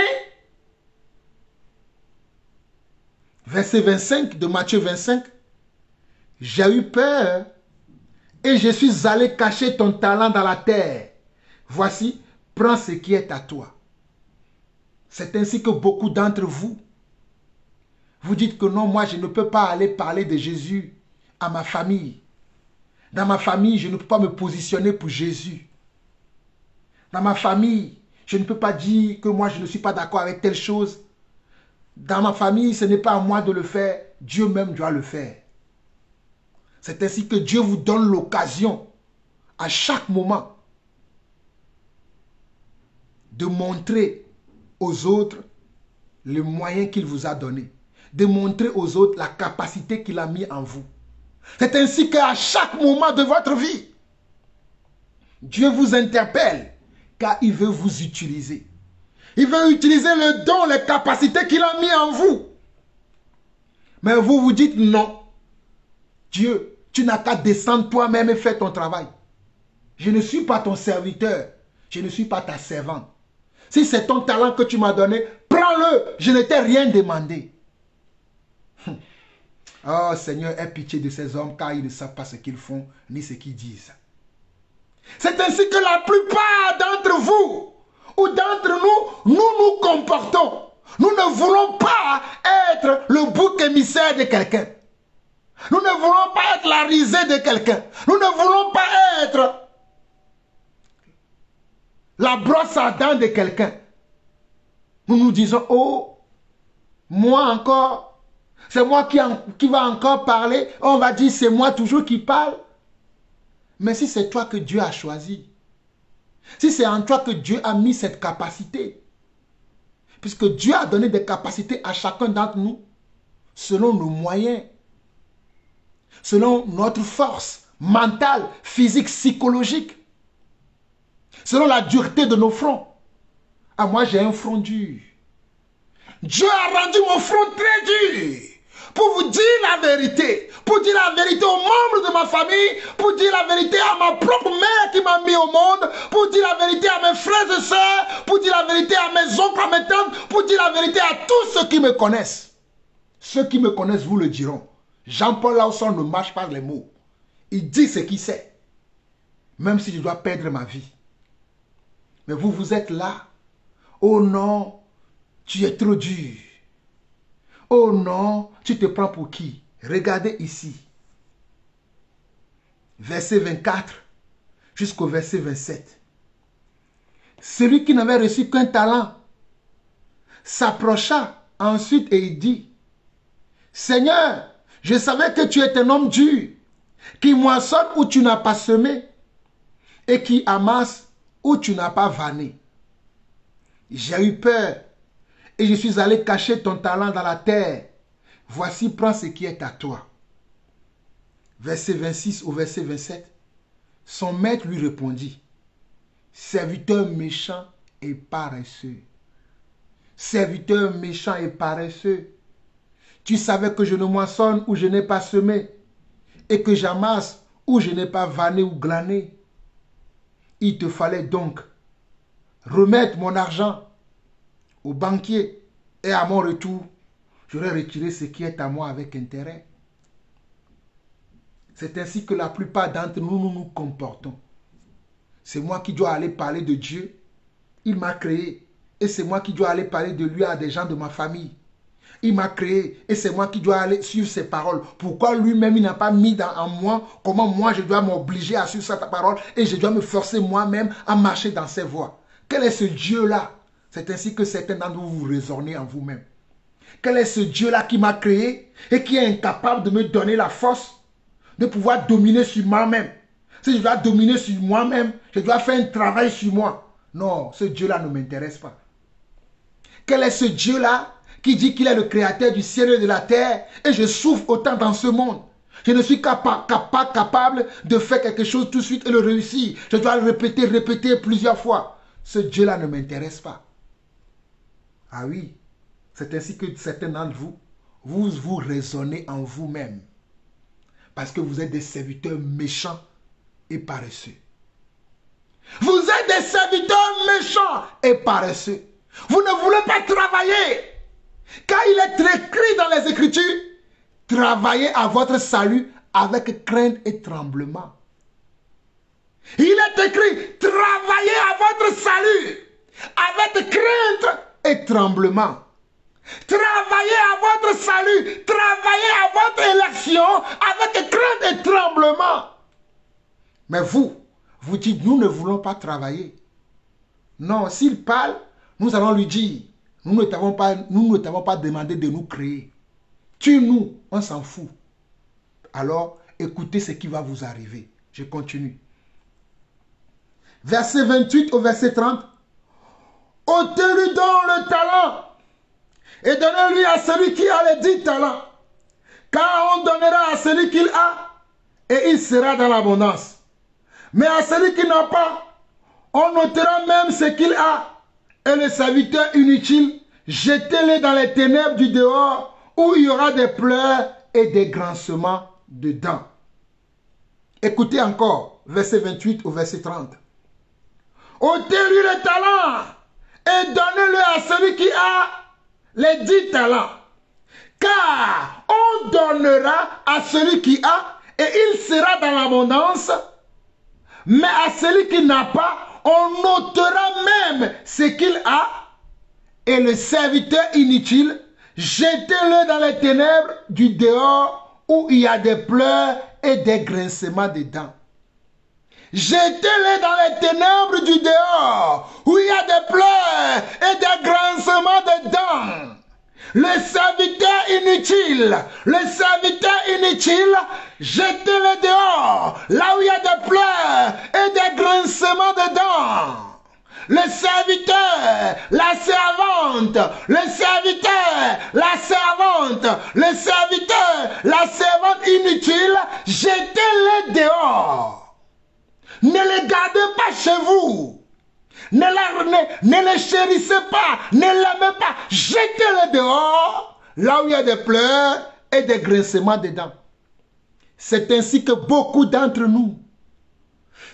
Verset 25 de Matthieu 25. J'ai eu peur et je suis allé cacher ton talent dans la terre. Voici, prends ce qui est à toi. C'est ainsi que beaucoup d'entre vous, vous dites que non, moi je ne peux pas aller parler de Jésus à ma famille. Dans ma famille, je ne peux pas me positionner pour Jésus. Dans ma famille, je ne peux pas dire que moi je ne suis pas d'accord avec telle chose. Dans ma famille, ce n'est pas à moi de le faire, Dieu même doit le faire. C'est ainsi que Dieu vous donne l'occasion, à chaque moment, de montrer aux autres les moyens qu'il vous a donnés. De montrer aux autres la capacité qu'il a mis en vous. C'est ainsi qu'à chaque moment de votre vie, Dieu vous interpelle, car il veut vous utiliser. Il veut utiliser le don, les capacités qu'il a mis en vous. Mais vous vous dites non. Dieu, tu n'as qu'à descendre toi-même et faire ton travail. Je ne suis pas ton serviteur. Je ne suis pas ta servante. Si c'est ton talent que tu m'as donné, prends-le. Je ne t'ai rien demandé. Oh Seigneur, aie pitié de ces hommes car ils ne savent pas ce qu'ils font ni ce qu'ils disent. C'est ainsi que la plupart d'entre vous ou d'entre nous, nous comportons. Nous ne voulons pas être le bouc émissaire de quelqu'un. Nous ne voulons pas être la risée de quelqu'un. Nous ne voulons pas être la brosse à dents de quelqu'un. Nous nous disons, oh, moi encore, c'est moi qui va encore parler. On va dire, c'est moi toujours qui parle. Mais si c'est toi que Dieu a choisi, si c'est en toi que Dieu a mis cette capacité, puisque Dieu a donné des capacités à chacun d'entre nous, selon nos moyens, selon notre force mentale, physique, psychologique, selon la dureté de nos fronts. Ah, moi j'ai un front dur. Dieu a rendu mon front très dur pour vous dire la vérité, pour dire la vérité aux membres de ma famille, pour dire la vérité à ma propre mère qui m'a mis au monde, pour dire la vérité à mes frères et sœurs, pour dire la vérité à mes oncles, à mes tantes, pour dire la vérité à tous ceux qui me connaissent. Ceux qui me connaissent vous le diront. Jean-Paul Lawson ne marche pas les mots. Il dit ce qu'il sait. Même si je dois perdre ma vie. Mais vous, vous êtes là. Oh non, tu es trop dur. Oh non, tu te prends pour qui? Regardez ici. Verset 24 jusqu'au verset 27. Celui qui n'avait reçu qu'un talent s'approcha ensuite et il dit, Seigneur, je savais que tu es un homme dur, qui moissonne où tu n'as pas semé et qui amasse où tu n'as pas vanné. J'ai eu peur et je suis allé cacher ton talent dans la terre. Voici, prends ce qui est à toi. Verset 26 au verset 27. Son maître lui répondit, serviteur méchant et paresseux. Serviteur méchant et paresseux. Tu savais que je ne moissonne où je n'ai pas semé et que j'amasse où je n'ai pas vanné ou glané. Il te fallait donc remettre mon argent au banquier et à mon retour, j'aurais retiré ce qui est à moi avec intérêt. C'est ainsi que la plupart d'entre nous, nous nous comportons. C'est moi qui dois aller parler de Dieu. Il m'a créé et c'est moi qui dois aller parler de lui à des gens de ma famille. Il m'a créé et c'est moi qui dois aller suivre ses paroles. Pourquoi lui-même il n'a pas mis en moi comment moi je dois m'obliger à suivre sa parole et je dois me forcer moi-même à marcher dans ses voies. Quel est ce Dieu-là? C'est ainsi que certains d'entre vous vous raisonnez en vous-même. Quel est ce Dieu-là qui m'a créé et qui est incapable de me donner la force de pouvoir dominer sur moi-même? Si je dois dominer sur moi-même, je dois faire un travail sur moi. Non, ce Dieu-là ne m'intéresse pas. Quel est ce Dieu-là qui dit qu'il est le créateur du ciel et de la terre et je souffre autant dans ce monde? Je ne suis pas capable de faire quelque chose tout de suite et le réussir. Je dois le répéter plusieurs fois. Ce Dieu-là ne m'intéresse pas. Ah oui, c'est ainsi que certains d'entre vous, vous raisonnez en vous-même. Parce que vous êtes des serviteurs méchants et paresseux. Vous êtes des serviteurs méchants et paresseux. Vous ne voulez pas travailler. Car il est écrit dans les Écritures, travaillez à votre salut avec crainte et tremblement. Il est écrit, travaillez à votre salut avec crainte et tremblement. Travaillez à votre salut, travaillez à votre élection avec crainte et tremblement. Mais vous dites, nous ne voulons pas travailler. Non, s'il parle, nous allons lui dire, nous ne t'avons pas demandé de nous créer. Tue-nous, on s'en fout. Alors, écoutez ce qui va vous arriver. Je continue. Verset 28 au verset 30. Ôtez-lui donc le talent et donnez-lui à celui qui a les 10 talents. Car on donnera à celui qu'il a et il sera dans l'abondance. Mais à celui qui n'a pas, on ôtera même ce qu'il a. Et le serviteur inutile, jetez-le dans les ténèbres du dehors où il y aura des pleurs et des grincements de dents. Écoutez encore, verset 28 au verset 30. Ôtez-lui le talent et donnez-le à celui qui a les 10 talents. Car on donnera à celui qui a et il sera dans l'abondance. Mais à celui qui n'a pas, on ôtera même ce qu'il a. Et le serviteur inutile, jetez-le dans les ténèbres du dehors où il y a des pleurs et des grincements de dents. Jetez-le dans les ténèbres du dehors où il y a des pleurs et des grincements de dents. Le serviteur inutile, jetez-le dehors, là où il y a des pleurs et des grincements de dents. Le serviteur, la servante, la servante inutile, jetez-le dehors. Ne les gardez pas chez vous. Ne les chérissez pas, ne l'aimez pas. Jetez-le dehors, là où il y a des pleurs et des grincements de dents. C'est ainsi que beaucoup d'entre nous,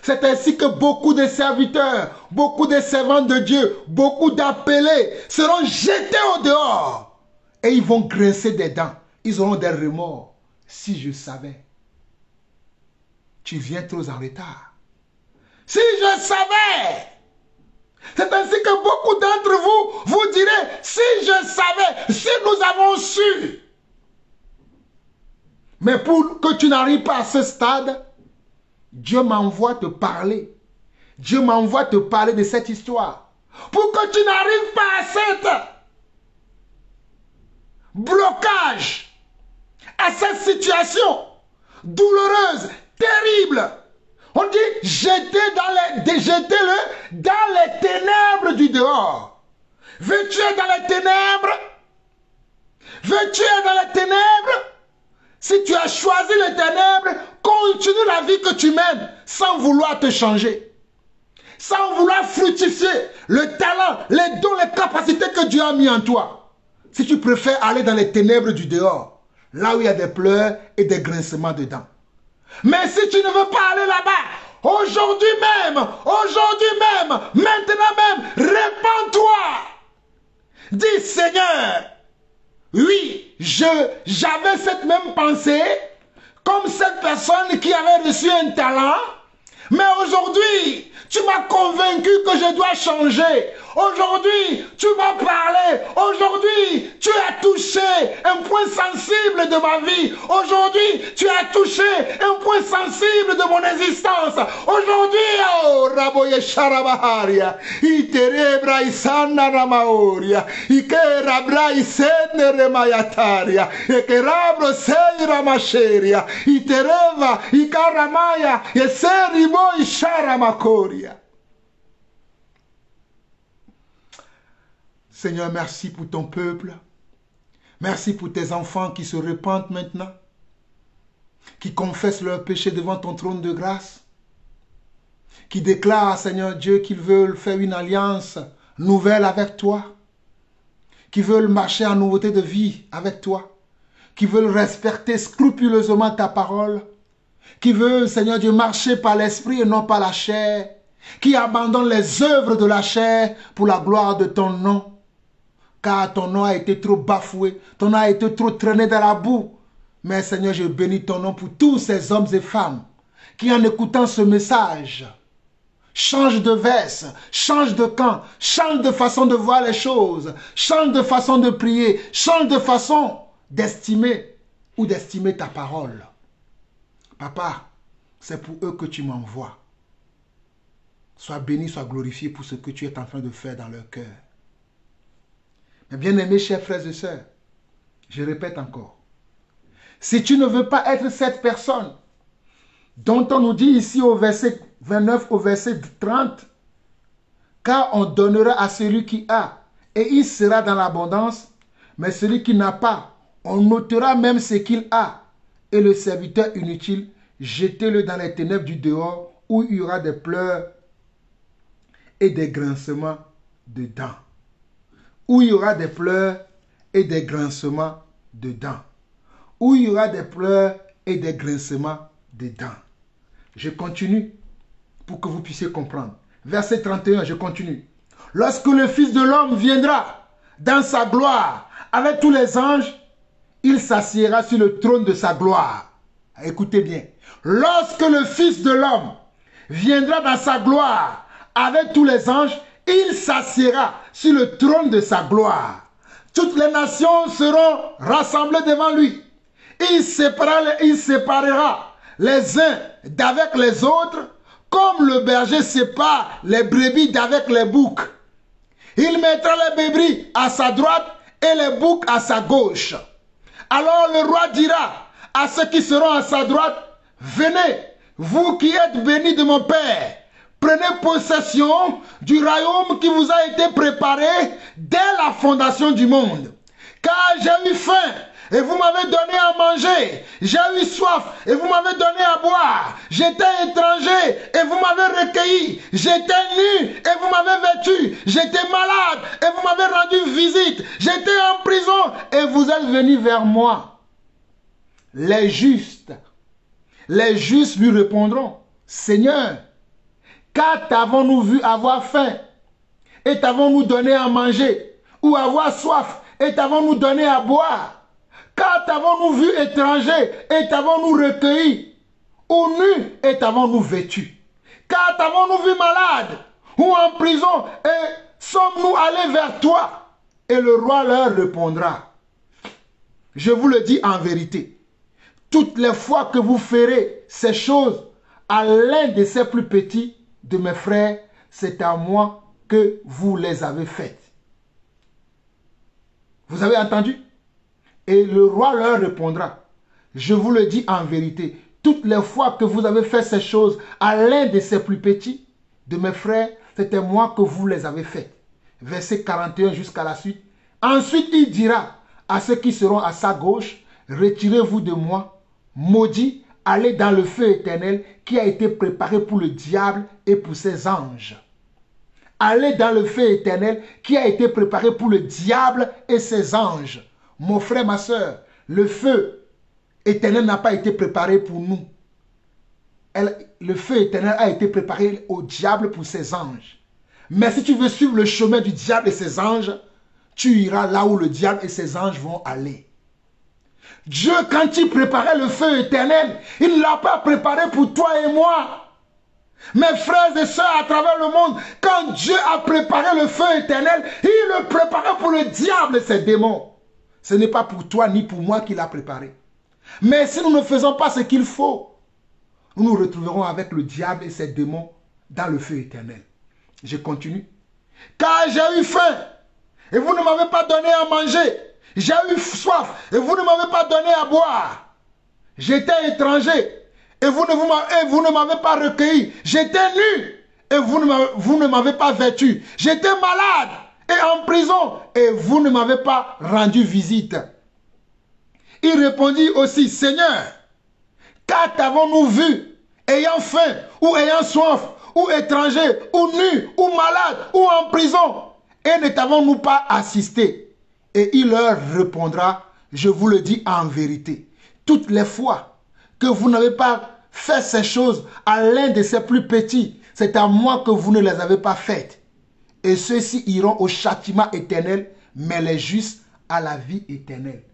c'est ainsi que beaucoup de serviteurs, beaucoup de servants de Dieu, beaucoup d'appelés seront jetés au dehors. Et ils vont grincer des dents. Ils auront des remords. Si je savais. Tu viens trop en retard. Si je savais. C'est ainsi que beaucoup d'entre vous, vous direz, si je savais, si nous avons su. Mais pour que tu n'arrives pas à ce stade, Dieu m'envoie te parler. Dieu m'envoie te parler de cette histoire. Pour que tu n'arrives pas à cet blocage, à cette situation douloureuse, terrible. On dit jetez-le dans les ténèbres du dehors. Veux-tu être dans les ténèbres? Veux-tu être dans les ténèbres? Si tu as choisi les ténèbres, continue la vie que tu mènes sans vouloir te changer. Sans vouloir fructifier le talent, les dons, les capacités que Dieu a mis en toi. Si tu préfères aller dans les ténèbres du dehors, là où il y a des pleurs et des grincements de dents. Mais si tu ne veux pas aller là-bas, aujourd'hui même, maintenant même, répands-toi. Dis Seigneur, oui, j'avais cette même pensée, comme cette personne qui avait reçu un talent, mais aujourd'hui, tu m'as convaincu que je dois changer. Aujourd'hui, tu m'as parlé. Aujourd'hui, tu as touché un point sensible de ma vie. Aujourd'hui, tu as touché un point sensible de mon existence. Aujourd'hui, oh, Raboye Sharabaharia, Iterebra Isana Ramaoria, Ikerabra Isene Remayataria, Ikerabro Seira Macheria, Itereva, Ikaramaya, Yeseribo Isharamakoria. Seigneur, merci pour ton peuple. Merci pour tes enfants qui se repentent maintenant, qui confessent leurs péchés devant ton trône de grâce, qui déclarent, Seigneur Dieu, qu'ils veulent faire une alliance nouvelle avec toi, qui veulent marcher en nouveauté de vie avec toi, qui veulent respecter scrupuleusement ta parole, qui veulent, Seigneur Dieu, marcher par l'esprit et non par la chair, qui abandonnent les œuvres de la chair pour la gloire de ton nom, car ton nom a été trop bafoué, ton nom a été trop traîné dans la boue. Mais Seigneur, je bénis ton nom pour tous ces hommes et femmes qui, en écoutant ce message, changent de veste, changent de camp, changent de façon de voir les choses, changent de façon de prier, changent de façon d'estimer ou d'estimer ta parole. Papa, c'est pour eux que tu m'envoies. Sois béni, sois glorifié pour ce que tu es en train de faire dans leur cœur. Mais bien-aimés, chers frères et sœurs, je répète encore, si tu ne veux pas être cette personne dont on nous dit ici au verset 29, au verset 30, car on donnera à celui qui a, et il sera dans l'abondance, mais celui qui n'a pas, on ôtera même ce qu'il a, et le serviteur inutile, jetez-le dans les ténèbres du dehors, où il y aura des pleurs et des grincements de dents. Où il y aura des pleurs et des grincements de dents. Où il y aura des pleurs et des grincements de dents. Je continue pour que vous puissiez comprendre. Verset 31, je continue. Lorsque le Fils de l'homme viendra dans sa gloire avec tous les anges, il s'assiera sur le trône de sa gloire. Écoutez bien. Lorsque le Fils de l'homme viendra dans sa gloire avec tous les anges, il s'assiera sur le trône de sa gloire. Toutes les nations seront rassemblées devant lui. Il séparera les uns d'avec les autres, comme le berger sépare les brebis d'avec les boucs. Il mettra les brebis à sa droite et les boucs à sa gauche. Alors le roi dira à ceux qui seront à sa droite, venez, vous qui êtes bénis de mon Père, prenez possession du royaume qui vous a été préparé dès la fondation du monde. Car j'ai eu faim et vous m'avez donné à manger. J'ai eu soif et vous m'avez donné à boire. J'étais étranger et vous m'avez recueilli. J'étais nu et vous m'avez vêtu. J'étais malade et vous m'avez rendu visite. J'étais en prison et vous êtes venus vers moi. Les justes lui répondront, Seigneur, quand t'avons-nous vu avoir faim et t'avons-nous donné à manger, ou avoir soif et t'avons-nous donné à boire? Quand t'avons-nous vu étranger et t'avons-nous recueilli, ou nu et t'avons-nous vêtu? Quand t'avons-nous vu malade ou en prison et sommes-nous allés vers toi? Et le roi leur répondra, je vous le dis en vérité, toutes les fois que vous ferez ces choses à l'un de ces plus petits de mes frères, c'est à moi que vous les avez faites. Vous avez entendu? Et le roi leur répondra, je vous le dis en vérité, toutes les fois que vous avez fait ces choses à l'un de ces plus petits de mes frères, c'était moi que vous les avez faites. Verset 41 jusqu'à la suite. Ensuite, il dira à ceux qui seront à sa gauche, retirez-vous de moi, maudits, allez dans le feu éternel qui a été préparé pour le diable et pour ses anges. Allez dans le feu éternel qui a été préparé pour le diable et ses anges. Mon frère, ma soeur, le feu éternel n'a pas été préparé pour nous. Le feu éternel a été préparé au diable pour ses anges. Mais si tu veux suivre le chemin du diable et ses anges, tu iras là où le diable et ses anges vont aller. Dieu, quand il préparait le feu éternel, il ne l'a pas préparé pour toi et moi. Mes frères et sœurs à travers le monde, quand Dieu a préparé le feu éternel, il le préparait pour le diable et ses démons. Ce n'est pas pour toi ni pour moi qu'il l'a préparé. Mais si nous ne faisons pas ce qu'il faut, nous nous retrouverons avec le diable et ses démons dans le feu éternel. Je continue. Car j'ai eu faim et vous ne m'avez pas donné à manger. J'ai eu soif et vous ne m'avez pas donné à boire. J'étais étranger et vous ne m'avez pas recueilli. J'étais nu et vous ne m'avez pas vêtu. J'étais malade et en prison et vous ne m'avez pas rendu visite. Il répondit aussi, Seigneur, quand t'avons-nous vu, ayant faim ou ayant soif, ou étranger, ou nu, ou malade, ou en prison, et ne t'avons-nous pas assisté? Et il leur répondra, je vous le dis en vérité, toutes les fois que vous n'avez pas fait ces choses à l'un de ces plus petits, c'est à moi que vous ne les avez pas faites. Et ceux-ci iront au châtiment éternel, mais les justes à la vie éternelle.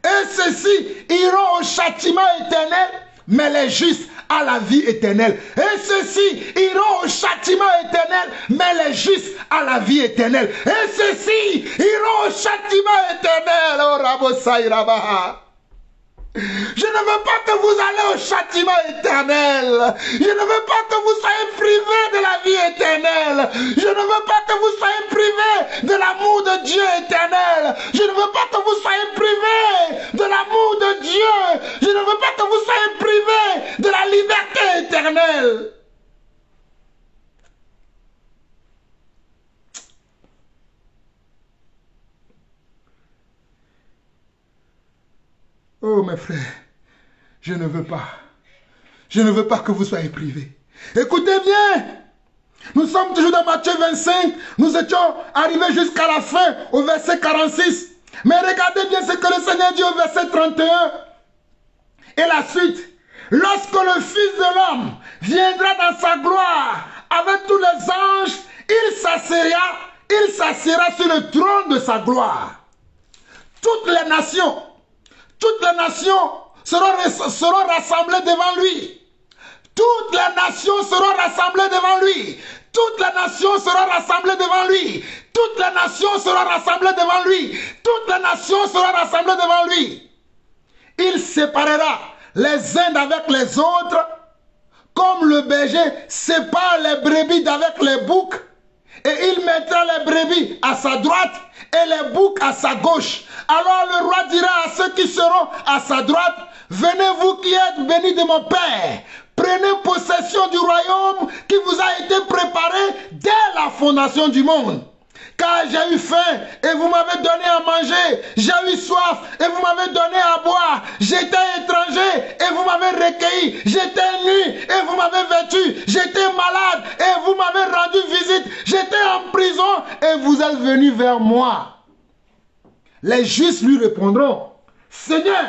Et ceux-ci iront au châtiment éternel, mais les justes à la vie éternelle. Et ceux-ci iront au châtiment éternel, mais les justes à la vie éternelle. Et ceux-ci iront au châtiment éternel. Oh, Rabosaïrabaha. Je ne veux pas que vous allez au châtiment éternel. Je ne veux pas que vous soyez privés de la vie éternelle. Je ne veux pas que vous soyez privés de l'amour de Dieu éternel. Je ne veux pas que vous soyez privés de l'amour de Dieu. Je ne veux pas que vous soyez privés de la liberté éternelle. Oh mes frères, je ne veux pas. Je ne veux pas que vous soyez privés. Écoutez bien. Nous sommes toujours dans Matthieu 25. Nous étions arrivés jusqu'à la fin, au verset 46. Mais regardez bien ce que le Seigneur dit au verset 31. Et la suite. Lorsque le Fils de l'homme viendra dans sa gloire avec tous les anges, il s'assiera sur le trône de sa gloire. Toutes les nations seront rassemblées devant lui. Toutes les nations seront rassemblées devant lui. Toutes les nations seront rassemblées devant lui. Toutes les nations seront rassemblées devant lui. Toutes les nations seront rassemblées devant lui. Il séparera les uns d'avec les autres, comme le berger sépare les brebis d'avec les boucs. Et il mettra les brebis à sa droite et les boucs à sa gauche. Alors le roi dira à ceux qui seront à sa droite, venez vous qui êtes bénis de mon Père, prenez possession du royaume qui vous a été préparé dès la fondation du monde. Car j'ai eu faim et vous m'avez donné à manger, j'ai eu soif et vous m'avez donné à boire, j'étais étranger et vous m'avez recueilli, j'étais nu et vous m'avez vêtu, j'étais malade et vous m'avez rendu visite, j'étais en prison et vous êtes venus vers moi. Les justes lui répondront, Seigneur,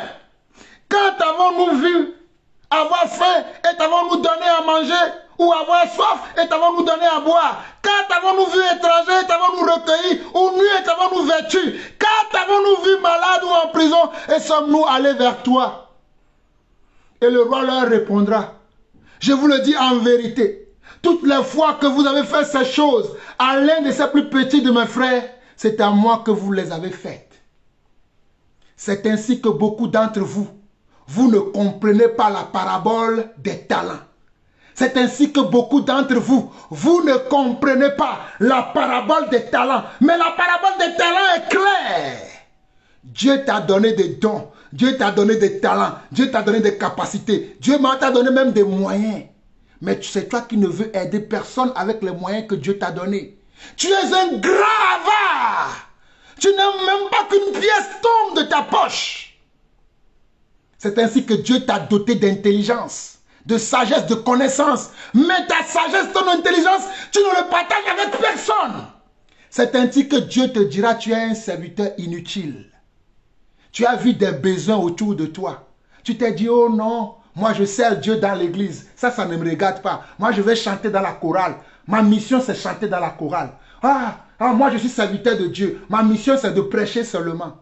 quand avons-nous vu avoir faim et t'avons-nous donné à manger, ou avoir soif et t'avons-nous donné à boire? Quand avons-nous vu étranger et t'avons-nous recueilli, ou nu et t'avons-nous vêtu? Quand avons-nous vu malade ou en prison et sommes-nous allés vers toi? Et le roi leur répondra, je vous le dis en vérité, toutes les fois que vous avez fait ces choses à l'un de ces plus petits de mes frères, c'est à moi que vous les avez faites. C'est ainsi que beaucoup d'entre vous, vous ne comprenez pas la parabole des talents. C'est ainsi que beaucoup d'entre vous, vous ne comprenez pas la parabole des talents. Mais la parabole des talents est claire. Dieu t'a donné des dons. Dieu t'a donné des talents. Dieu t'a donné des capacités. Dieu t'a donné même des moyens. Mais c'est toi qui ne veux aider personne avec les moyens que Dieu t'a donnés. Tu es un grand avare. Tu n'aimes même pas qu'une pièce tombe de ta poche. C'est ainsi que Dieu t'a doté d'intelligence, de sagesse, de connaissance. Mais ta sagesse, ton intelligence, tu ne le partages avec personne. C'est ainsi que Dieu te dira, tu es un serviteur inutile. Tu as vu des besoins autour de toi. Tu t'es dit, oh non, moi je sers Dieu dans l'église. Ça ne me regarde pas. Moi je vais chanter dans la chorale. Ma mission c'est chanter dans la chorale. Moi je suis serviteur de Dieu. Ma mission c'est de prêcher seulement.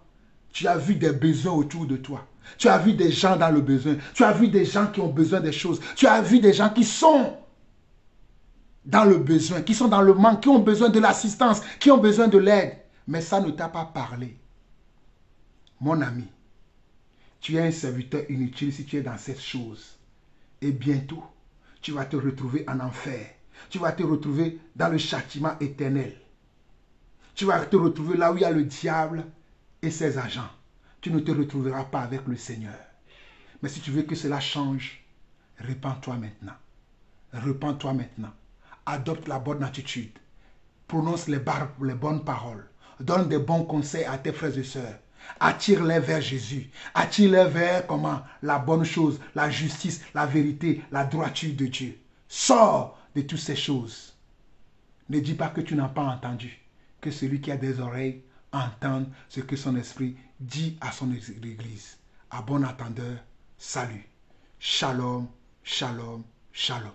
Tu as vu des besoins autour de toi. Tu as vu des gens dans le besoin. Tu as vu des gens qui ont besoin des choses. Tu as vu des gens qui sont dans le besoin, qui sont dans le manque, qui ont besoin de l'assistance, qui ont besoin de l'aide. Mais ça ne t'a pas parlé. Mon ami, tu es un serviteur inutile si tu es dans cette chose. Et bientôt, tu vas te retrouver en enfer. Tu vas te retrouver dans le châtiment éternel. Tu vas te retrouver là où il y a le diable et ses agents. Tu ne te retrouveras pas avec le Seigneur. Mais si tu veux que cela change, repens-toi maintenant. Repens-toi maintenant. Adopte la bonne attitude. Prononce les bonnes paroles. Donne des bons conseils à tes frères et sœurs. Attire-les vers Jésus. Attire-les vers comment? La bonne chose, la justice, la vérité, la droiture de Dieu. Sors de toutes ces choses. Ne dis pas que tu n'as pas entendu. Que celui qui a des oreilles entende ce que son esprit dit à son église. À bon entendeur, salut. Shalom, shalom, shalom.